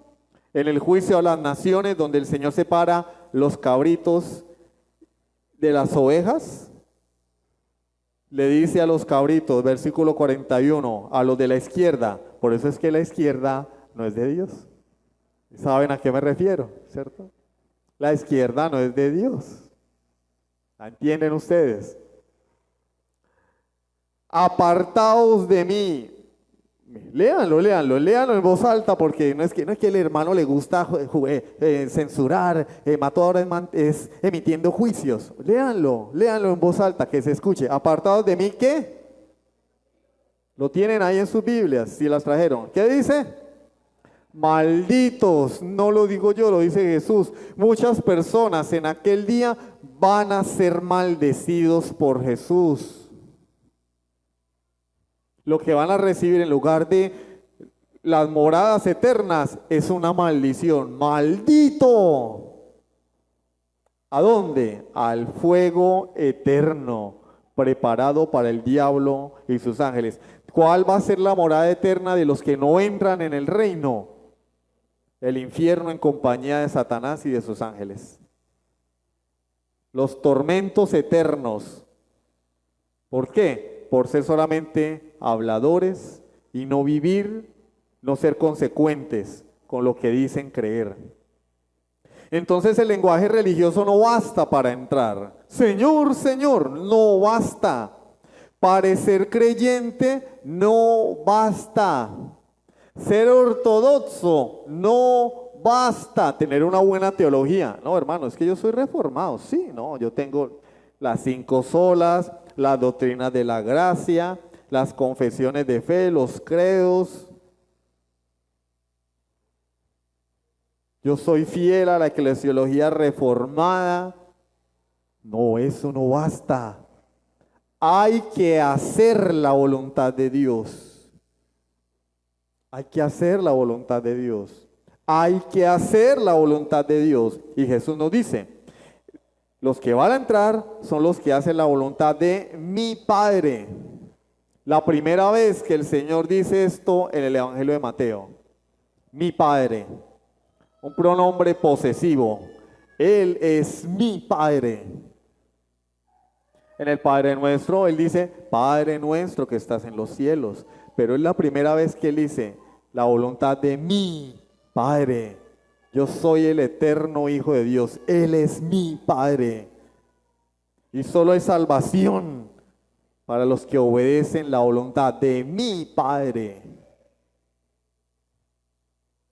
En el juicio a las naciones, donde el Señor separa los cabritos de las ovejas, le dice a los cabritos, versículo 41, a los de la izquierda, por eso es que la izquierda no es de Dios. ¿Saben a qué me refiero? ¿Cierto? La izquierda no es de Dios. ¿La entienden ustedes? Apartaos de mí. Léanlo en voz alta, porque no es que el hermano le gusta censurar, Mato ahora es emitiendo juicios. Léanlo en voz alta, que se escuche. Apartados de mí, ¿qué? Lo tienen ahí en sus Biblias, si las trajeron. ¿Qué dice? Malditos, no lo digo yo, lo dice Jesús. Muchas personas en aquel día van a ser maldecidos por Jesús. Lo que van a recibir en lugar de las moradas eternas es una maldición. ¡Maldito! ¿A dónde? Al fuego eterno, preparado para el diablo y sus ángeles. ¿Cuál va a ser la morada eterna de los que no entran en el reino? El infierno en compañía de Satanás y de sus ángeles. Los tormentos eternos. ¿Por qué? Por ser solamente habladores y no vivir, no ser consecuentes con lo que dicen creer. Entonces el lenguaje religioso no basta para entrar. Señor, Señor, no basta. Parecer creyente no basta. Ser ortodoxo no basta. Tener una buena teología. No, hermano, es que yo soy reformado. Sí, no, yo tengo las 5 solas, las doctrinas de la gracia, las confesiones de fe, los credos. Yo soy fiel a la eclesiología reformada. No, eso no basta. Hay que hacer la voluntad de Dios. Hay que hacer la voluntad de Dios. Hay que hacer la voluntad de Dios. Y Jesús nos dice, los que van a entrar son los que hacen la voluntad de mi Padre. la primera vez que el Señor dice esto en el Evangelio de Mateo. Mi Padre, un pronombre posesivo. Él es mi Padre. En el Padre Nuestro, Él dice, Padre nuestro que estás en los cielos. Pero es la primera vez que Él dice, la voluntad de mi Padre. Yo soy el eterno Hijo de Dios. Él es mi Padre. Y solo hay salvación para los que obedecen la voluntad de mi Padre.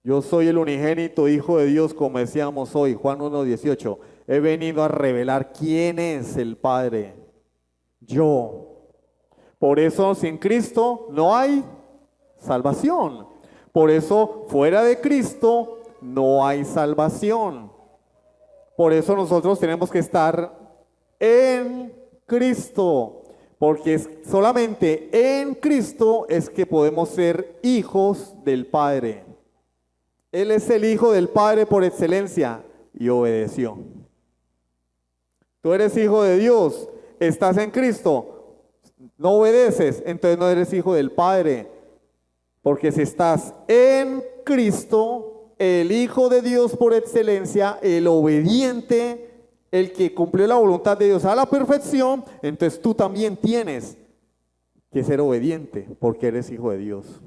Yo soy el unigénito Hijo de Dios, como decíamos hoy, Juan 1:18. He venido a revelar quién es el Padre. Yo. Por eso sin Cristo no hay salvación. Por eso fuera de Cristo no hay salvación. Por eso nosotros tenemos que estar en Cristo. Porque solamente en Cristo es que podemos ser hijos del Padre. Él es el Hijo del Padre por excelencia y obedeció. Tú eres hijo de Dios, estás en Cristo, no obedeces, entonces no eres hijo del Padre. Porque si estás en Cristo, el Hijo de Dios por excelencia, el obediente, el que cumplió la voluntad de Dios a la perfección, entonces tú también tienes que ser obediente porque eres hijo de Dios.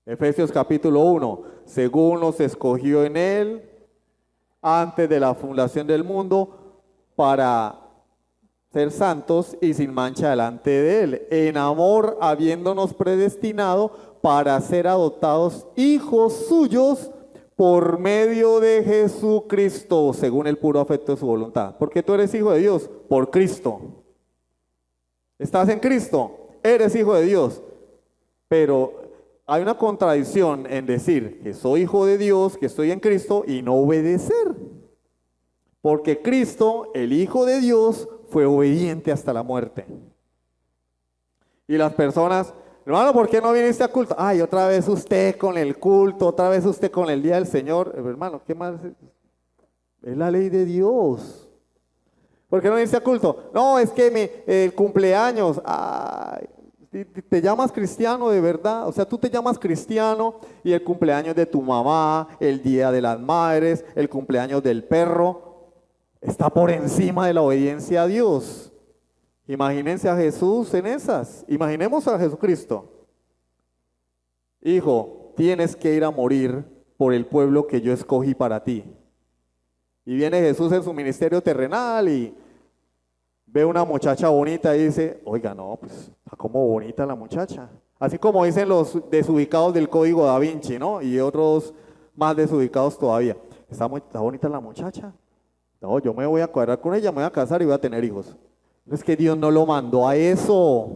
Efesios capítulo 1, según nos escogió en Él antes de la fundación del mundo para ser santos y sin mancha delante de Él, en amor habiéndonos predestinado para ser adoptados hijos suyos por medio de Jesucristo, según el puro afecto de su voluntad. Porque tú eres hijo de Dios por Cristo. Estás en Cristo, eres hijo de Dios. Pero hay una contradicción en decir que soy hijo de Dios, que estoy en Cristo y no obedecer. Porque Cristo, el Hijo de Dios, fue obediente hasta la muerte. Y las personas, hermano, ¿por qué no viniste a culto? Ay, otra vez usted con el culto, otra vez usted con el día del Señor. Hermano, ¿qué más? Es la ley de Dios. ¿Por qué no viniste a culto? No, es que el cumpleaños. Ay, te llamas cristiano de verdad. O sea, tú te llamas cristiano y el cumpleaños de tu mamá, el día de las madres, el cumpleaños del perro, está por encima de la obediencia a Dios. Imagínense a Jesús en esas. Imaginemos a Jesucristo. Hijo, tienes que ir a morir por el pueblo que yo escogí para ti. Y viene Jesús en su ministerio terrenal y ve una muchacha bonita y dice, oiga, no, pues está como bonita la muchacha. Así como dicen los desubicados del Código Da Vinci, ¿no? Y otros más desubicados todavía. Está bonita la muchacha. No, yo me voy a cuadrar con ella, me voy a casar y voy a tener hijos. Es que Dios no lo mandó a eso.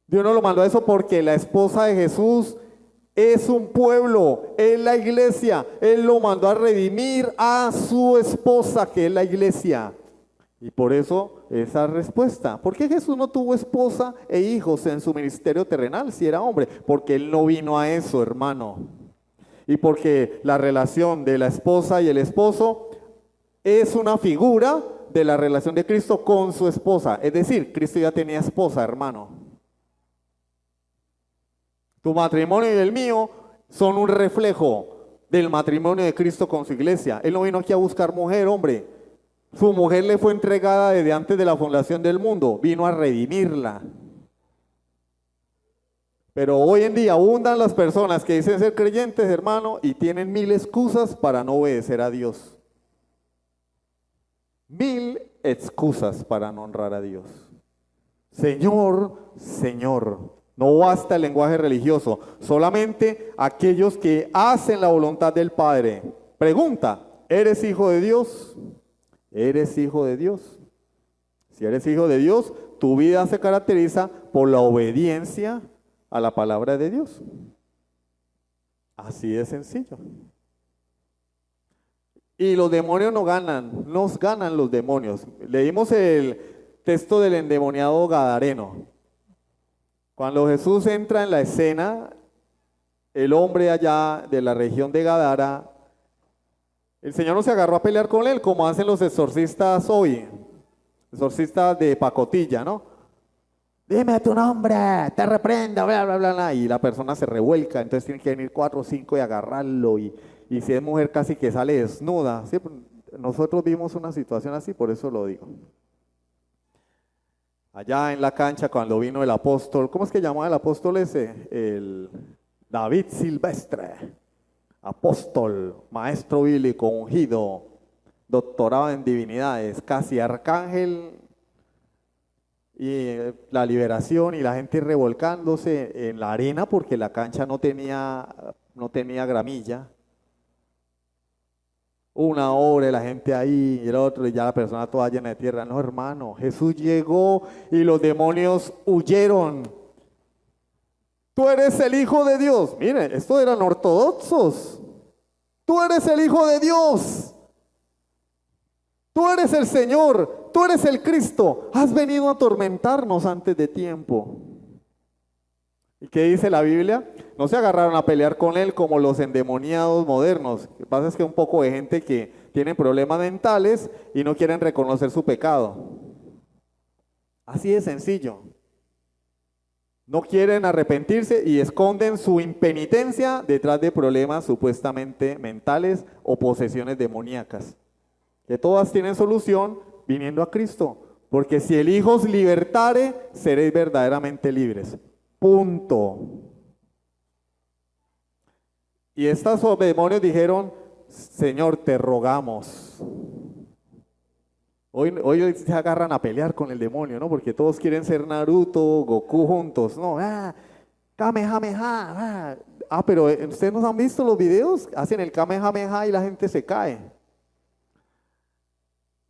Dios no lo mandó a eso porque la esposa de Jesús es un pueblo, es la iglesia. Él lo mandó a redimir a su esposa, que es la iglesia. Y por eso esa respuesta. ¿Por qué Jesús no tuvo esposa e hijos en su ministerio terrenal si era hombre? Porque Él no vino a eso, hermano. Y porque la relación de la esposa y el esposo es una figura de la relación de Cristo con su esposa. Es decir, Cristo ya tenía esposa, hermano. Tu matrimonio y el mío son un reflejo del matrimonio de Cristo con su iglesia. Él no vino aquí a buscar mujer, hombre. Su mujer le fue entregada desde antes de la fundación del mundo. Vino a redimirla. Pero hoy en día abundan las personas que dicen ser creyentes, hermano, y tienen 1000 excusas para no obedecer a Dios. 1000 excusas para no honrar a Dios. Señor, Señor. No basta el lenguaje religioso, solamente aquellos que hacen la voluntad del Padre. Pregunta, ¿eres hijo de Dios? ¿Eres hijo de Dios? Si eres hijo de Dios, tu vida se caracteriza por la obediencia a la palabra de Dios. Así de sencillo. Y los demonios no ganan, nos ganan los demonios. Leímos el texto del endemoniado gadareno. Cuando Jesús entra en la escena, el hombre allá de la región de Gadara, el Señor no se agarró a pelear con él como hacen los exorcistas hoy. exorcista de pacotilla, ¿no? Dime tu nombre, te reprendo, bla, bla, bla, bla. Y la persona se revuelca, entonces tienen que venir 4 o 5 y agarrarlo. Y si es mujer casi que sale desnuda. ¿Sí? Nosotros vimos una situación así, por eso lo digo. Allá en la cancha cuando vino el apóstol, ¿cómo es que llamaba el apóstol ese? El David Silvestre, apóstol, maestro bíblico, ungido, doctorado en divinidades, casi arcángel, y la liberación y la gente revolcándose en la arena porque la cancha no tenía gramilla. 1 hora y la gente ahí y el otro y ya la persona toda llena de tierra. No, hermano, Jesús llegó y los demonios huyeron. Tú eres el Hijo de Dios. Mire, estos eran ortodoxos. Tú eres el Hijo de Dios. Tú eres el Señor. Tú eres el Cristo. Has venido a atormentarnos antes de tiempo. ¿Y qué dice la Biblia? No se agarraron a pelear con él como los endemoniados modernos. Lo que pasa es que hay un poco de gente que tiene problemas mentales y no quieren reconocer su pecado. Así de sencillo. No quieren arrepentirse y esconden su impenitencia detrás de problemas supuestamente mentales o posesiones demoníacas. Que todas tienen solución viniendo a Cristo. Porque si el Hijo os libertare, seréis verdaderamente libres. Punto. Y estos demonios dijeron, Señor, te rogamos. Hoy se agarran a pelear con el demonio, ¿no? Porque todos quieren ser Naruto, Goku juntos, ¿no? Kamehameha. Pero ¿ustedes no han visto los videos? Hacen el Kamehameha y la gente se cae.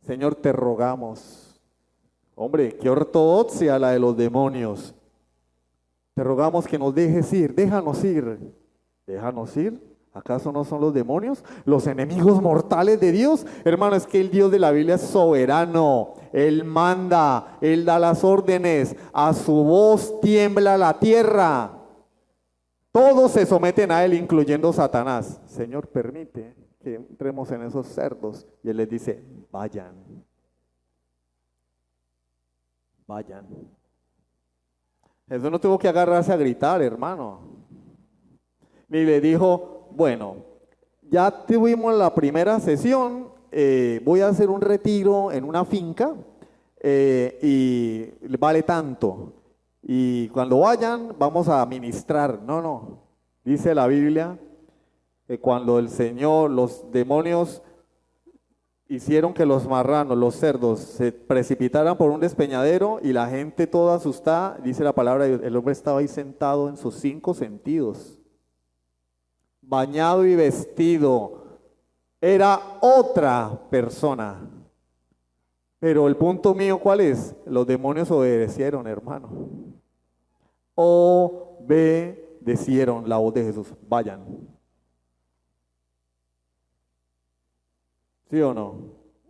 Señor, te rogamos. Hombre, qué ortodoxia la de los demonios. Te rogamos que nos dejes ir, déjanos ir. ¿Déjanos ir? ¿Acaso no son los demonios los enemigos mortales de Dios? Hermano, es que el Dios de la Biblia es soberano. Él manda, Él da las órdenes. A su voz tiembla la tierra. Todos se someten a Él, incluyendo Satanás. Señor, permite que entremos en esos cerdos. Y Él les dice, vayan. Vayan. Jesús no tuvo que agarrarse a gritar, hermano. Ni le dijo, bueno, ya tuvimos la primera sesión, voy a hacer un retiro en una finca y vale tanto. Y cuando vayan, vamos a ministrar. No. Dice la Biblia que cuando el Señor, los demonios hicieron que los marranos, los cerdos, se precipitaran por un despeñadero y la gente toda asustada, dice la palabra, el hombre estaba ahí sentado en sus 5 sentidos, bañado y vestido, era otra persona. Pero el punto mío, ¿cuál es? Los demonios obedecieron, hermano. Obedecieron la voz de Jesús, vayan. ¿Sí o no?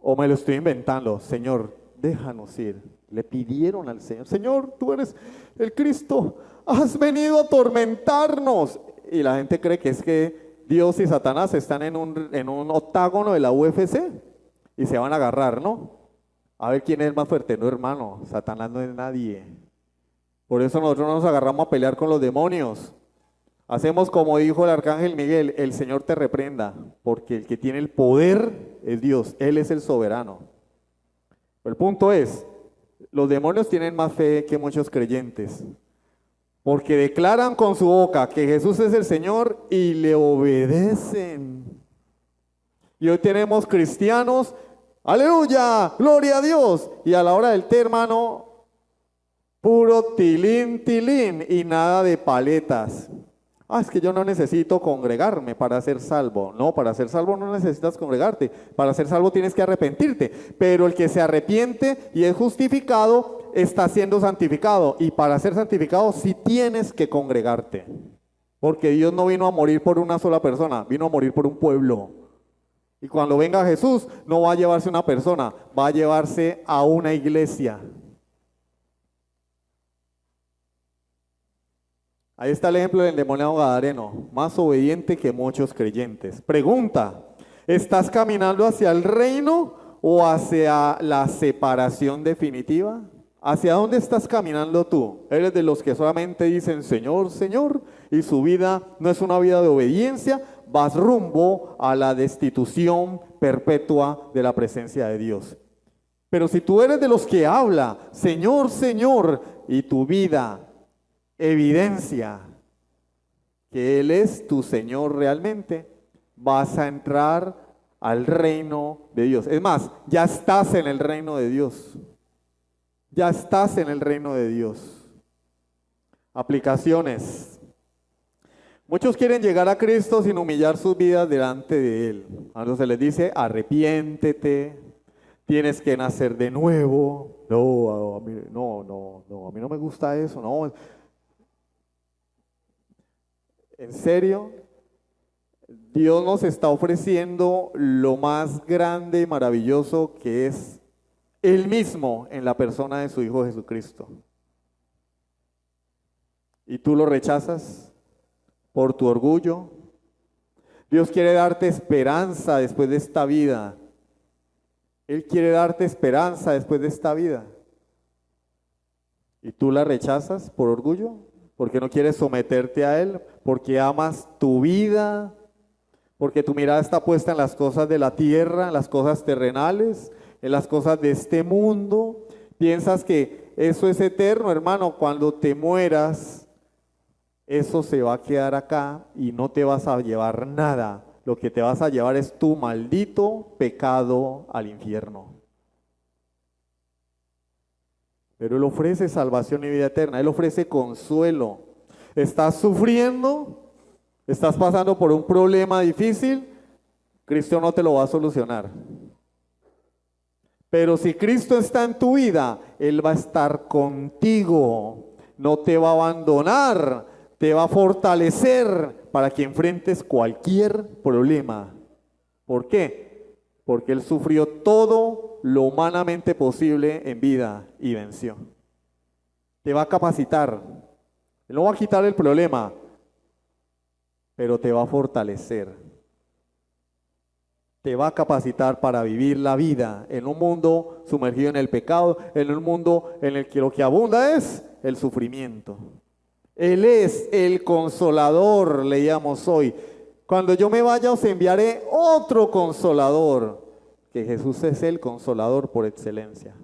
¿O me lo estoy inventando? Señor, déjanos ir. Le pidieron al Señor, Señor, tú eres el Cristo, has venido a atormentarnos. Y la gente cree que es que Dios y Satanás están en un octágono de la UFC y se van a agarrar, ¿no? A ver quién es más fuerte. No, hermano, Satanás no es nadie. Por eso nosotros no nos agarramos a pelear con los demonios. Hacemos como dijo el arcángel Miguel, el Señor te reprenda, porque el que tiene el poder es Dios, Él es el soberano. El punto es, los demonios tienen más fe que muchos creyentes, porque declaran con su boca que Jesús es el Señor y le obedecen. Y hoy tenemos cristianos, aleluya, gloria a Dios, y a la hora del té, hermano, puro tilín, tilín y nada de paletas. Es que yo no necesito congregarme para ser salvo. No, para ser salvo no necesitas congregarte. Para ser salvo tienes que arrepentirte. Pero el que se arrepiente y es justificado, está siendo santificado. Y para ser santificado sí tienes que congregarte. Porque Dios no vino a morir por una sola persona, vino a morir por un pueblo. Y cuando venga Jesús, no va a llevarse una persona, va a llevarse a una iglesia. Ahí está el ejemplo del endemoniado gadareno, más obediente que muchos creyentes. Pregunta, ¿estás caminando hacia el reino o hacia la separación definitiva? ¿Hacia dónde estás caminando tú? ¿Eres de los que solamente dicen Señor, Señor, y su vida no es una vida de obediencia? Vas rumbo a la destitución perpetua de la presencia de Dios. Pero si tú eres de los que habla Señor, Señor, y tu vida evidencia que Él es tu Señor realmente, vas a entrar al reino de Dios. Es más, ya estás en el reino de Dios. Ya estás en el reino de Dios. Aplicaciones. Muchos quieren llegar a Cristo sin humillar sus vidas delante de Él. Cuando se les dice, arrepiéntete, tienes que nacer de nuevo. No, a mí no me gusta eso. No. En serio, Dios nos está ofreciendo lo más grande y maravilloso que es Él mismo en la persona de su Hijo Jesucristo. ¿Y tú lo rechazas por tu orgullo? Dios quiere darte esperanza después de esta vida. Él quiere darte esperanza después de esta vida. ¿Y tú la rechazas por orgullo? Porque no quieres someterte a Él, porque amas tu vida, porque tu mirada está puesta en las cosas de la tierra, en las cosas terrenales, en las cosas de este mundo. Piensas que eso es eterno, hermano. Cuando te mueras, eso se va a quedar acá y no te vas a llevar nada. Lo que te vas a llevar es tu maldito pecado al infierno. Pero Él ofrece salvación y vida eterna. Él ofrece consuelo. ¿Estás sufriendo? ¿Estás pasando por un problema difícil? Cristo no te lo va a solucionar. Pero si Cristo está en tu vida, Él va a estar contigo, no te va a abandonar, te va a fortalecer para que enfrentes cualquier problema. ¿Por qué? Porque Él sufrió todo lo humanamente posible en vida y venció. Te va a capacitar, Él no va a quitar el problema, pero te va a fortalecer. Te va a capacitar para vivir la vida en un mundo sumergido en el pecado, en un mundo en el que lo que abunda es el sufrimiento. Él es el consolador, leíamos hoy. Cuando yo me vaya os enviaré otro consolador, que Jesús es el consolador por excelencia.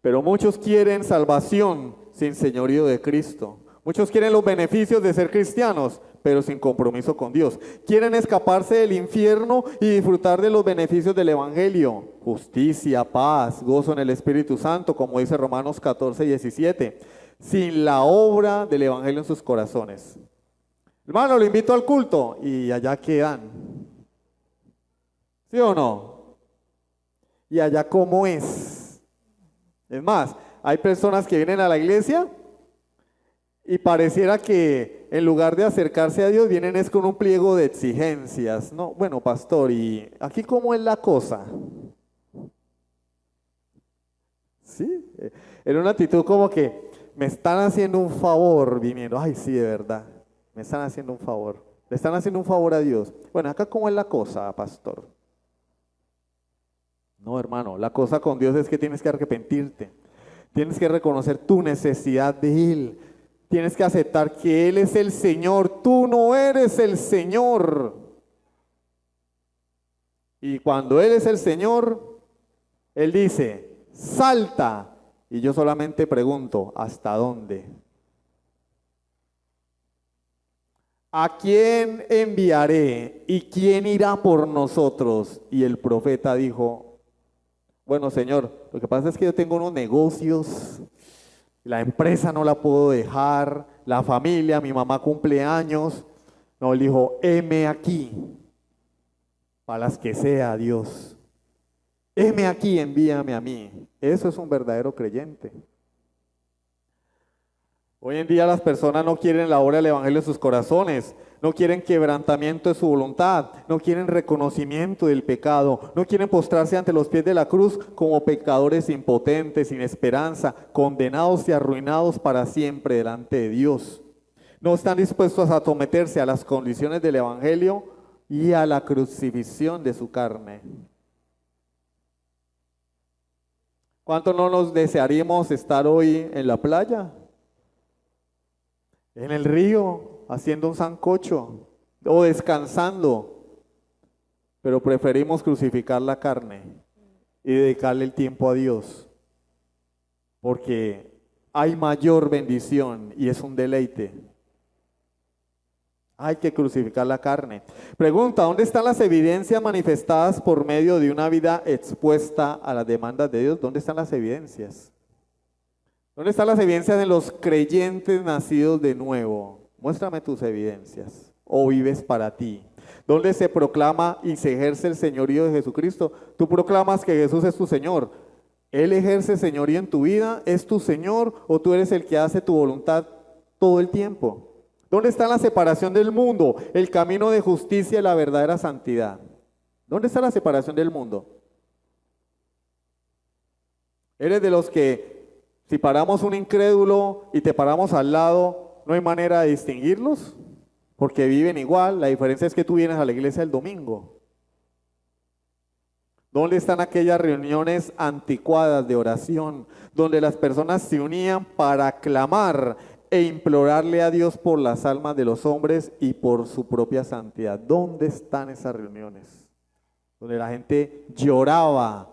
Pero muchos quieren salvación sin señorío de Cristo. Muchos quieren los beneficios de ser cristianos, pero sin compromiso con Dios. Quieren escaparse del infierno y disfrutar de los beneficios del Evangelio. Justicia, paz, gozo en el Espíritu Santo, como dice Romanos 14:17. Sin la obra del Evangelio en sus corazones. Hermano, lo invito al culto y allá quedan. ¿Sí o no? ¿Y allá cómo es? Es más, hay personas que vienen a la iglesia y pareciera que en lugar de acercarse a Dios, vienen es con un pliego de exigencias. No, bueno, pastor, ¿y aquí cómo es la cosa? ¿Sí? En una actitud como que me están haciendo un favor viniendo. Ay, sí, de verdad, me están haciendo un favor. Le están haciendo un favor a Dios. Bueno, acá cómo es la cosa, pastor. No, hermano, la cosa con Dios es que tienes que arrepentirte. Tienes que reconocer tu necesidad de Él. Tienes que aceptar que Él es el Señor, tú no eres el Señor. Y cuando Él es el Señor, Él dice, salta. Y yo solamente pregunto, ¿hasta dónde? ¿A quién enviaré y quién irá por nosotros? Y el profeta dijo, bueno, Señor, lo que pasa es que yo tengo unos negocios. La empresa no la puedo dejar, la familia, mi mamá cumple años. No, él dijo, heme aquí, para las que sea Dios. Heme aquí, envíame a mí. Eso es un verdadero creyente. Hoy en día las personas no quieren la obra del Evangelio en sus corazones, no quieren quebrantamiento de su voluntad, no quieren reconocimiento del pecado, no quieren postrarse ante los pies de la cruz como pecadores impotentes, sin esperanza, condenados y arruinados para siempre delante de Dios. No están dispuestos a someterse a las condiciones del Evangelio y a la crucifixión de su carne. ¿Cuánto no nos desearíamos estar hoy en la playa? En el río, haciendo un sancocho o descansando, pero preferimos crucificar la carne y dedicarle el tiempo a Dios, porque hay mayor bendición y es un deleite. Hay que crucificar la carne. Pregunta, ¿dónde están las evidencias manifestadas por medio de una vida expuesta a las demandas de Dios? ¿Dónde están las evidencias? ¿Dónde están las evidencias de los creyentes nacidos de nuevo? Muéstrame tus evidencias. ¿O vives para ti? ¿Dónde se proclama y se ejerce el señorío de Jesucristo? Tú proclamas que Jesús es tu Señor. ¿Él ejerce señorío en tu vida? ¿Es tu Señor o tú eres el que hace tu voluntad todo el tiempo? ¿Dónde está la separación del mundo, el camino de justicia y la verdadera santidad? ¿Dónde está la separación del mundo? ¿Eres de los que si paramos un incrédulo y te paramos al lado, no hay manera de distinguirlos? Porque viven igual, la diferencia es que tú vienes a la iglesia el domingo. ¿Dónde están aquellas reuniones anticuadas de oración, donde las personas se unían para clamar e implorarle a Dios por las almas de los hombres y por su propia santidad? ¿Dónde están esas reuniones? Donde la gente lloraba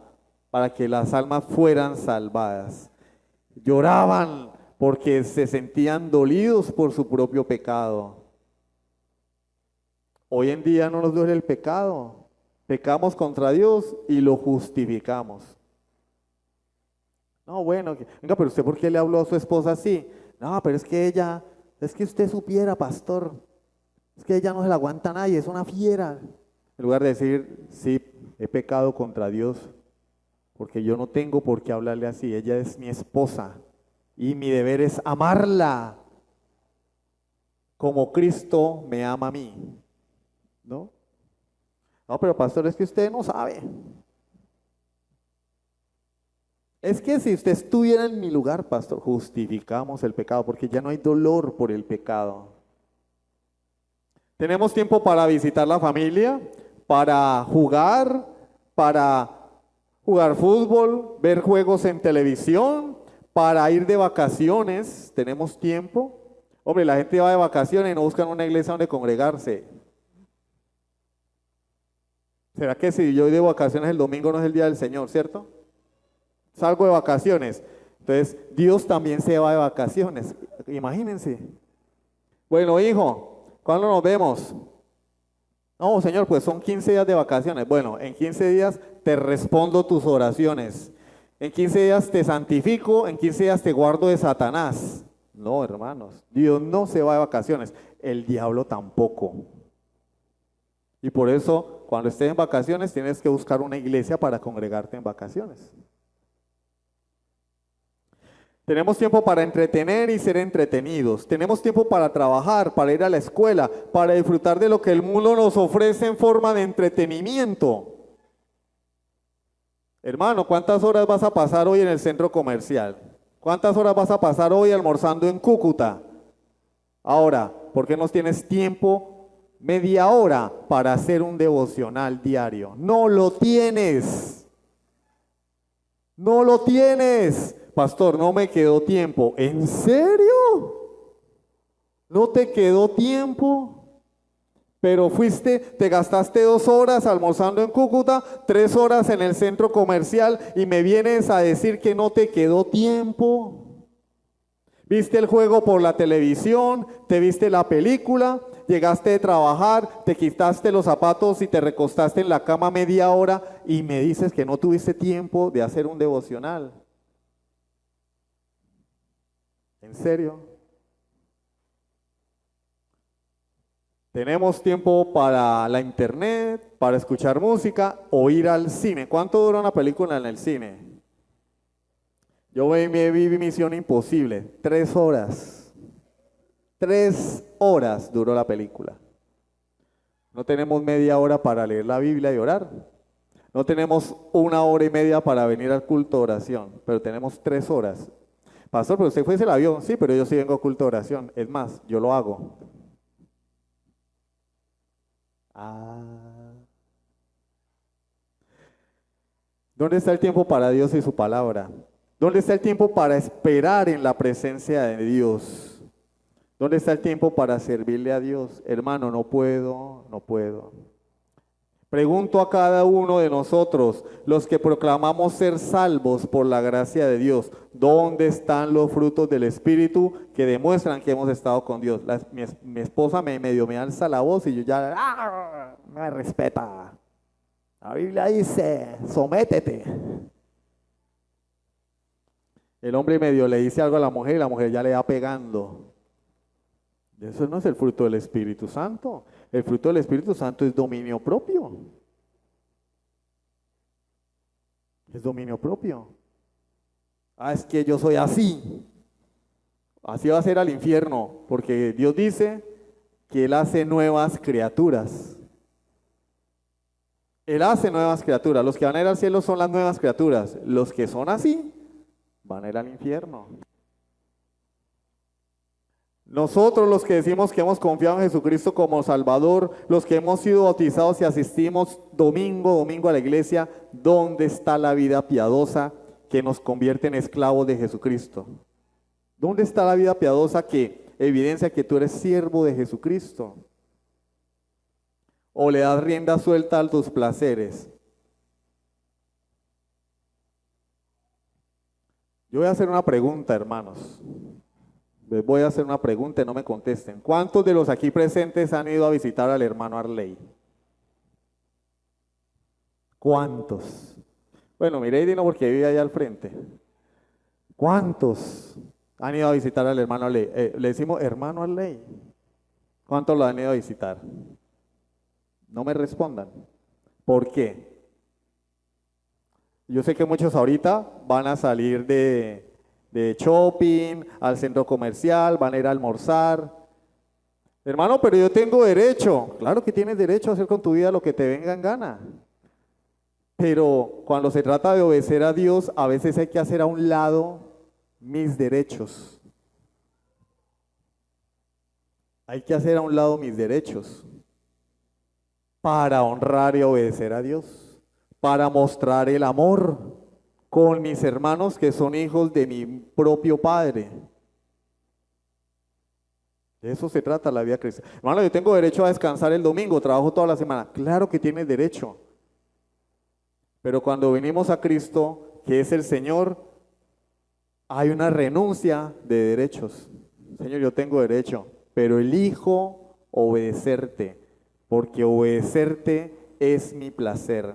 para que las almas fueran salvadas. Lloraban porque se sentían dolidos por su propio pecado. Hoy en día no nos duele el pecado. Pecamos contra Dios y lo justificamos. No, bueno, venga, pero usted ¿por qué le habló a su esposa así? No, pero es que usted supiera, pastor, es que ella no se la aguanta a nadie, es una fiera. En lugar de decir, sí, he pecado contra Dios, porque yo no tengo por qué hablarle así, ella es mi esposa y mi deber es amarla como Cristo me ama a mí, ¿no? No, pero pastor, es que usted no sabe. Es que si usted estuviera en mi lugar, pastor, justificamos el pecado porque ya no hay dolor por el pecado. Tenemos tiempo para visitar la familia, para jugar fútbol, ver juegos en televisión, para ir de vacaciones. Tenemos tiempo. Hombre, la gente va de vacaciones y no buscan una iglesia donde congregarse. ¿Será que si yo voy de vacaciones el domingo no es el día del Señor, cierto? Salgo de vacaciones. Entonces, Dios también se va de vacaciones. Imagínense. Bueno, hijo, ¿cuándo nos vemos? No, Señor, pues son 15 días de vacaciones. Bueno, en 15 días te respondo tus oraciones. En 15 días te santifico, en 15 días te guardo de Satanás. No, hermanos, Dios no se va de vacaciones. El diablo tampoco. Y por eso, cuando estés en vacaciones, tienes que buscar una iglesia para congregarte en vacaciones. Tenemos tiempo para entretener y ser entretenidos. Tenemos tiempo para trabajar, para ir a la escuela, para disfrutar de lo que el mundo nos ofrece en forma de entretenimiento. Hermano, ¿cuántas horas vas a pasar hoy en el centro comercial? ¿Cuántas horas vas a pasar hoy almorzando en Cúcuta? Ahora, ¿por qué no tienes tiempo, media hora, para hacer un devocional diario? No lo tienes. No lo tienes. Pastor, no me quedó tiempo. ¿En serio? ¿No te quedó tiempo? Pero te gastaste 2 horas almorzando en Cúcuta, 3 horas en el centro comercial y me vienes a decir que no te quedó tiempo. ¿Viste el juego por la televisión? ¿Te viste la película? Llegaste de trabajar, te quitaste los zapatos y te recostaste en la cama media hora y me dices que no tuviste tiempo de hacer un devocional. ¿En serio? Tenemos tiempo para la internet, para escuchar música o ir al cine. ¿Cuánto dura una película en el cine? Yo me vi Misión Imposible, 3 horas. 3 horas duró la película. No tenemos media hora para leer la Biblia y orar. No tenemos 1 hora y media para venir al culto de oración, pero tenemos 3 horas. Pastor, pero usted fue y se la vio. Sí, pero yo sí vengo a culto de oración. Es más, yo lo hago. Ah. ¿Dónde está el tiempo para Dios y su palabra? ¿Dónde está el tiempo para esperar en la presencia de Dios? ¿Dónde está el tiempo para servirle a Dios? Hermano, no puedo. Pregunto a cada uno de nosotros, los que proclamamos ser salvos por la gracia de Dios, ¿dónde están los frutos del Espíritu que demuestran que hemos estado con Dios? Mi esposa me alza la voz y yo ya, me respeta. La Biblia dice, sométete. El hombre medio le dice algo a la mujer y la mujer ya le va pegando. Eso no es el fruto del Espíritu Santo. El fruto del Espíritu Santo es dominio propio. Es dominio propio. Es que yo soy así. Así va a ser al infierno, porque Dios dice que Él hace nuevas criaturas. Él hace nuevas criaturas. Los que van a ir al cielo son las nuevas criaturas. Los que son así van a ir al infierno. Nosotros los que decimos que hemos confiado en Jesucristo como Salvador, los que hemos sido bautizados y asistimos domingo a la iglesia, ¿dónde está la vida piadosa que nos convierte en esclavos de Jesucristo? ¿Dónde está la vida piadosa que evidencia que tú eres siervo de Jesucristo? ¿O le das rienda suelta a tus placeres? Yo voy a hacer una pregunta, hermanos. Les voy a hacer una pregunta y no me contesten. ¿Cuántos de los aquí presentes han ido a visitar al hermano Arley? ¿Cuántos? Bueno, mire, Dino, porque vive allá al frente. ¿Cuántos han ido a visitar al hermano Arley? Le decimos hermano Arley. ¿Cuántos lo han ido a visitar? No me respondan. ¿Por qué? Yo sé que muchos ahorita van a salir de shopping, al centro comercial, van a ir a almorzar. Hermano, pero yo tengo derecho. Claro que tienes derecho a hacer con tu vida lo que te venga en gana. Pero cuando se trata de obedecer a Dios, a veces hay que hacer a un lado mis derechos. Hay que hacer a un lado mis derechos para honrar y obedecer a Dios, para mostrar el amor con mis hermanos que son hijos de mi propio Padre. De eso se trata la vida cristiana. Hermano, yo tengo derecho a descansar el domingo, trabajo toda la semana. Claro que tienes derecho. Pero cuando venimos a Cristo, que es el Señor, hay una renuncia de derechos. Señor, yo tengo derecho, pero elijo obedecerte, porque obedecerte es mi placer.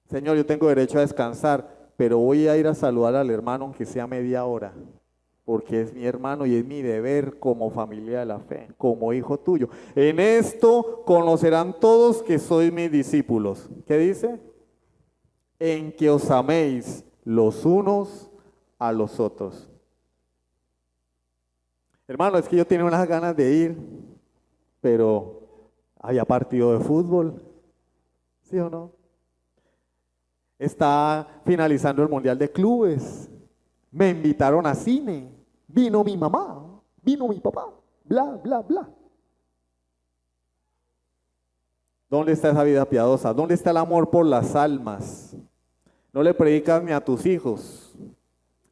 Señor, yo tengo derecho a descansar, pero voy a ir a saludar al hermano aunque sea media hora, porque es mi hermano y es mi deber como familia de la fe, como hijo tuyo. En esto conocerán todos que sois mis discípulos. ¿Qué dice? En que os améis los unos a los otros. Hermano, es que yo tenía unas ganas de ir, pero había partido de fútbol, ¿sí o no? Está finalizando el Mundial de Clubes. Me invitaron a cine. Vino mi mamá, vino mi papá, bla, bla, bla. ¿Dónde está esa vida piadosa? ¿Dónde está el amor por las almas? No le predicas ni a tus hijos.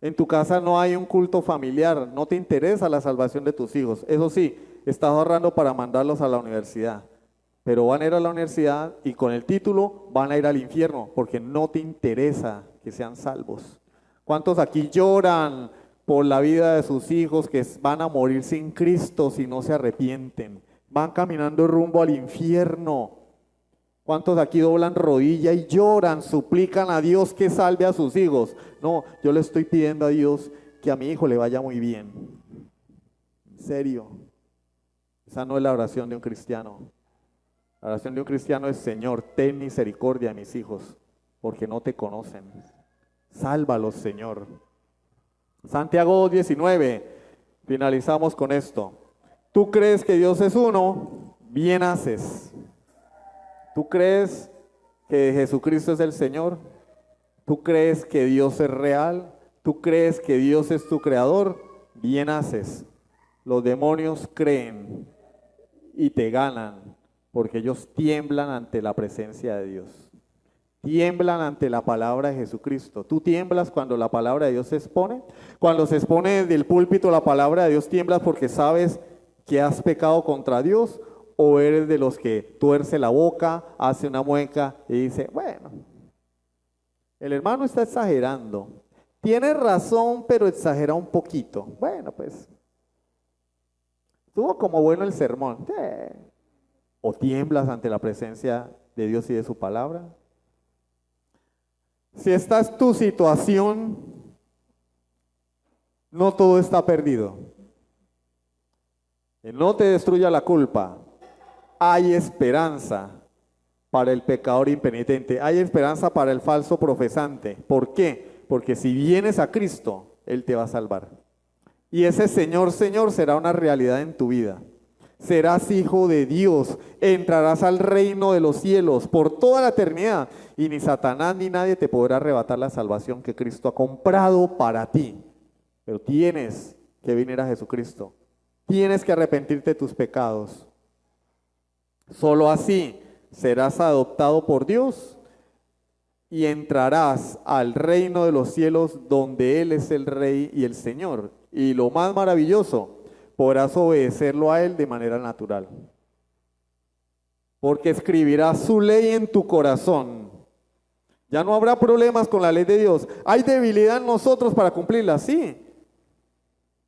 En tu casa no hay un culto familiar. No te interesa la salvación de tus hijos. Eso sí, estás ahorrando para mandarlos a la universidad. Pero van a ir a la universidad y con el título van a ir al infierno porque no te interesa que sean salvos. ¿Cuántos aquí lloran por la vida de sus hijos que van a morir sin Cristo si no se arrepienten? Van caminando rumbo al infierno. ¿Cuántos aquí doblan rodilla y lloran, suplican a Dios que salve a sus hijos? No, yo le estoy pidiendo a Dios que a mi hijo le vaya muy bien. En serio. Esa no es la oración de un cristiano. La oración de un cristiano es: Señor, ten misericordia de mis hijos, porque no te conocen. Sálvalos, Señor. Santiago 2:19. Finalizamos con esto. ¿Tú crees que Dios es uno? Bien haces. ¿Tú crees que Jesucristo es el Señor? ¿Tú crees que Dios es real? ¿Tú crees que Dios es tu creador? Bien haces. Los demonios creen y te ganan. porque ellos tiemblan ante la presencia de Dios. Tiemblan ante la palabra de Jesucristo. ¿Tú tiemblas cuando la palabra de Dios se expone? Cuando se expone desde el púlpito la palabra de Dios, ¿tiemblas porque sabes que has pecado contra Dios? ¿O eres de los que tuerce la boca, hace una mueca y dice, bueno, el hermano está exagerando? Tiene razón, pero exagera un poquito. Bueno, pues, estuvo como bueno el sermón. ¿O tiemblas ante la presencia de Dios y de su palabra? Si esta es tu situación, no todo está perdido. Que no te destruya la culpa. Hay esperanza para el pecador impenitente. Hay esperanza para el falso profesante. ¿Por qué? Porque si vienes a Cristo, Él te va a salvar. Y ese Señor, Señor, será una realidad en tu vida. Serás hijo de Dios, entrarás al reino de los cielos por toda la eternidad y ni Satanás ni nadie te podrá arrebatar la salvación que Cristo ha comprado para ti. Pero tienes que venir a Jesucristo, tienes que arrepentirte de tus pecados. Solo así serás adoptado por Dios y entrarás al reino de los cielos donde Él es el Rey y el Señor. Y lo más maravilloso, podrás obedecerlo a Él de manera natural. Porque escribirás su ley en tu corazón. Ya no habrá problemas con la ley de Dios. Hay debilidad en nosotros para cumplirla, sí.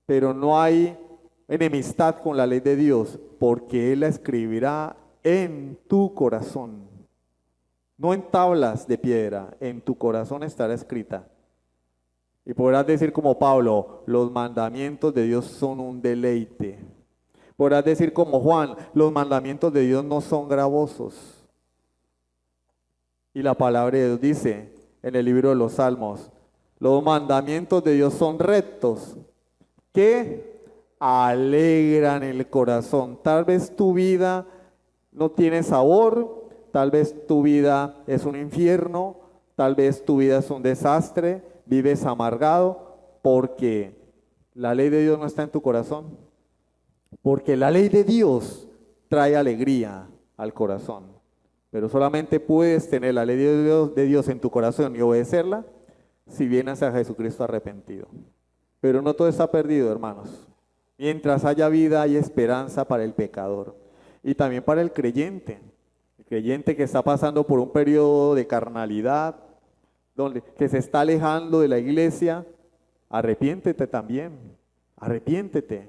Pero no hay enemistad con la ley de Dios, porque Él la escribirá en tu corazón. No en tablas de piedra, en tu corazón estará escrita. Y podrás decir como Pablo, los mandamientos de Dios son un deleite. Podrás decir como Juan, los mandamientos de Dios no son gravosos. Y la palabra de Dios dice en el libro de los Salmos, los mandamientos de Dios son rectos, que alegran el corazón. Tal vez tu vida no tiene sabor, tal vez tu vida es un infierno, tal vez tu vida es un desastre, vives amargado porque la ley de Dios no está en tu corazón. Porque la ley de Dios trae alegría al corazón. Pero solamente puedes tener la ley de Dios en tu corazón y obedecerla si vienes a Jesucristo arrepentido. Pero no todo está perdido, hermanos. Mientras haya vida, hay esperanza para el pecador y también para el creyente. El creyente que está pasando por un periodo de carnalidad, que se está alejando de la iglesia, arrepiéntete también, arrepiéntete.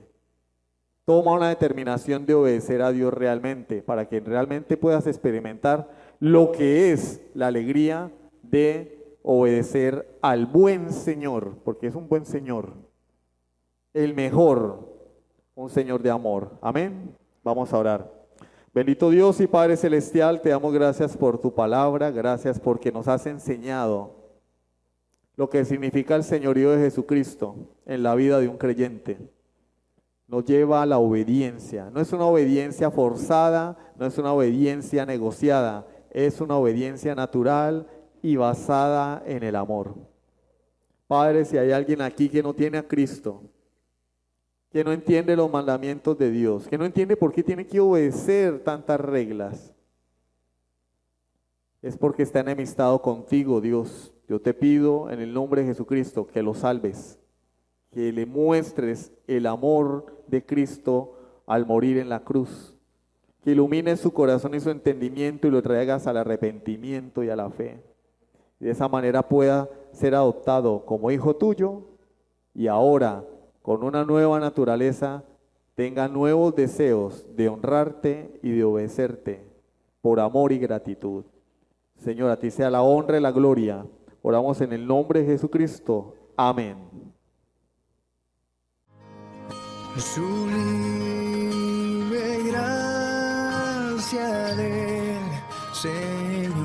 Toma una determinación de obedecer a Dios realmente, para que realmente puedas experimentar lo que es la alegría de obedecer al buen Señor, porque es un buen Señor, el mejor, un Señor de amor. Amén. Vamos a orar. Bendito Dios y Padre Celestial, te damos gracias por tu palabra, gracias porque nos has enseñado lo que significa el señorío de Jesucristo en la vida de un creyente. Nos lleva a la obediencia. No es una obediencia forzada, no es una obediencia negociada, es una obediencia natural y basada en el amor. Padre, si hay alguien aquí que no tiene a Cristo, que no entiende los mandamientos de Dios, que no entiende por qué tiene que obedecer tantas reglas, es porque está enemistado contigo, Dios. Yo te pido en el nombre de Jesucristo que lo salves, que le muestres el amor de Cristo al morir en la cruz, que ilumines su corazón y su entendimiento y lo traigas al arrepentimiento y a la fe. Y de esa manera pueda ser adoptado como hijo tuyo y ahora con una nueva naturaleza tenga nuevos deseos de honrarte y de obedecerte por amor y gratitud. Señor, a ti sea la honra y la gloria. Oramos en el nombre de Jesucristo. Amén. Sublime gracia del Señor.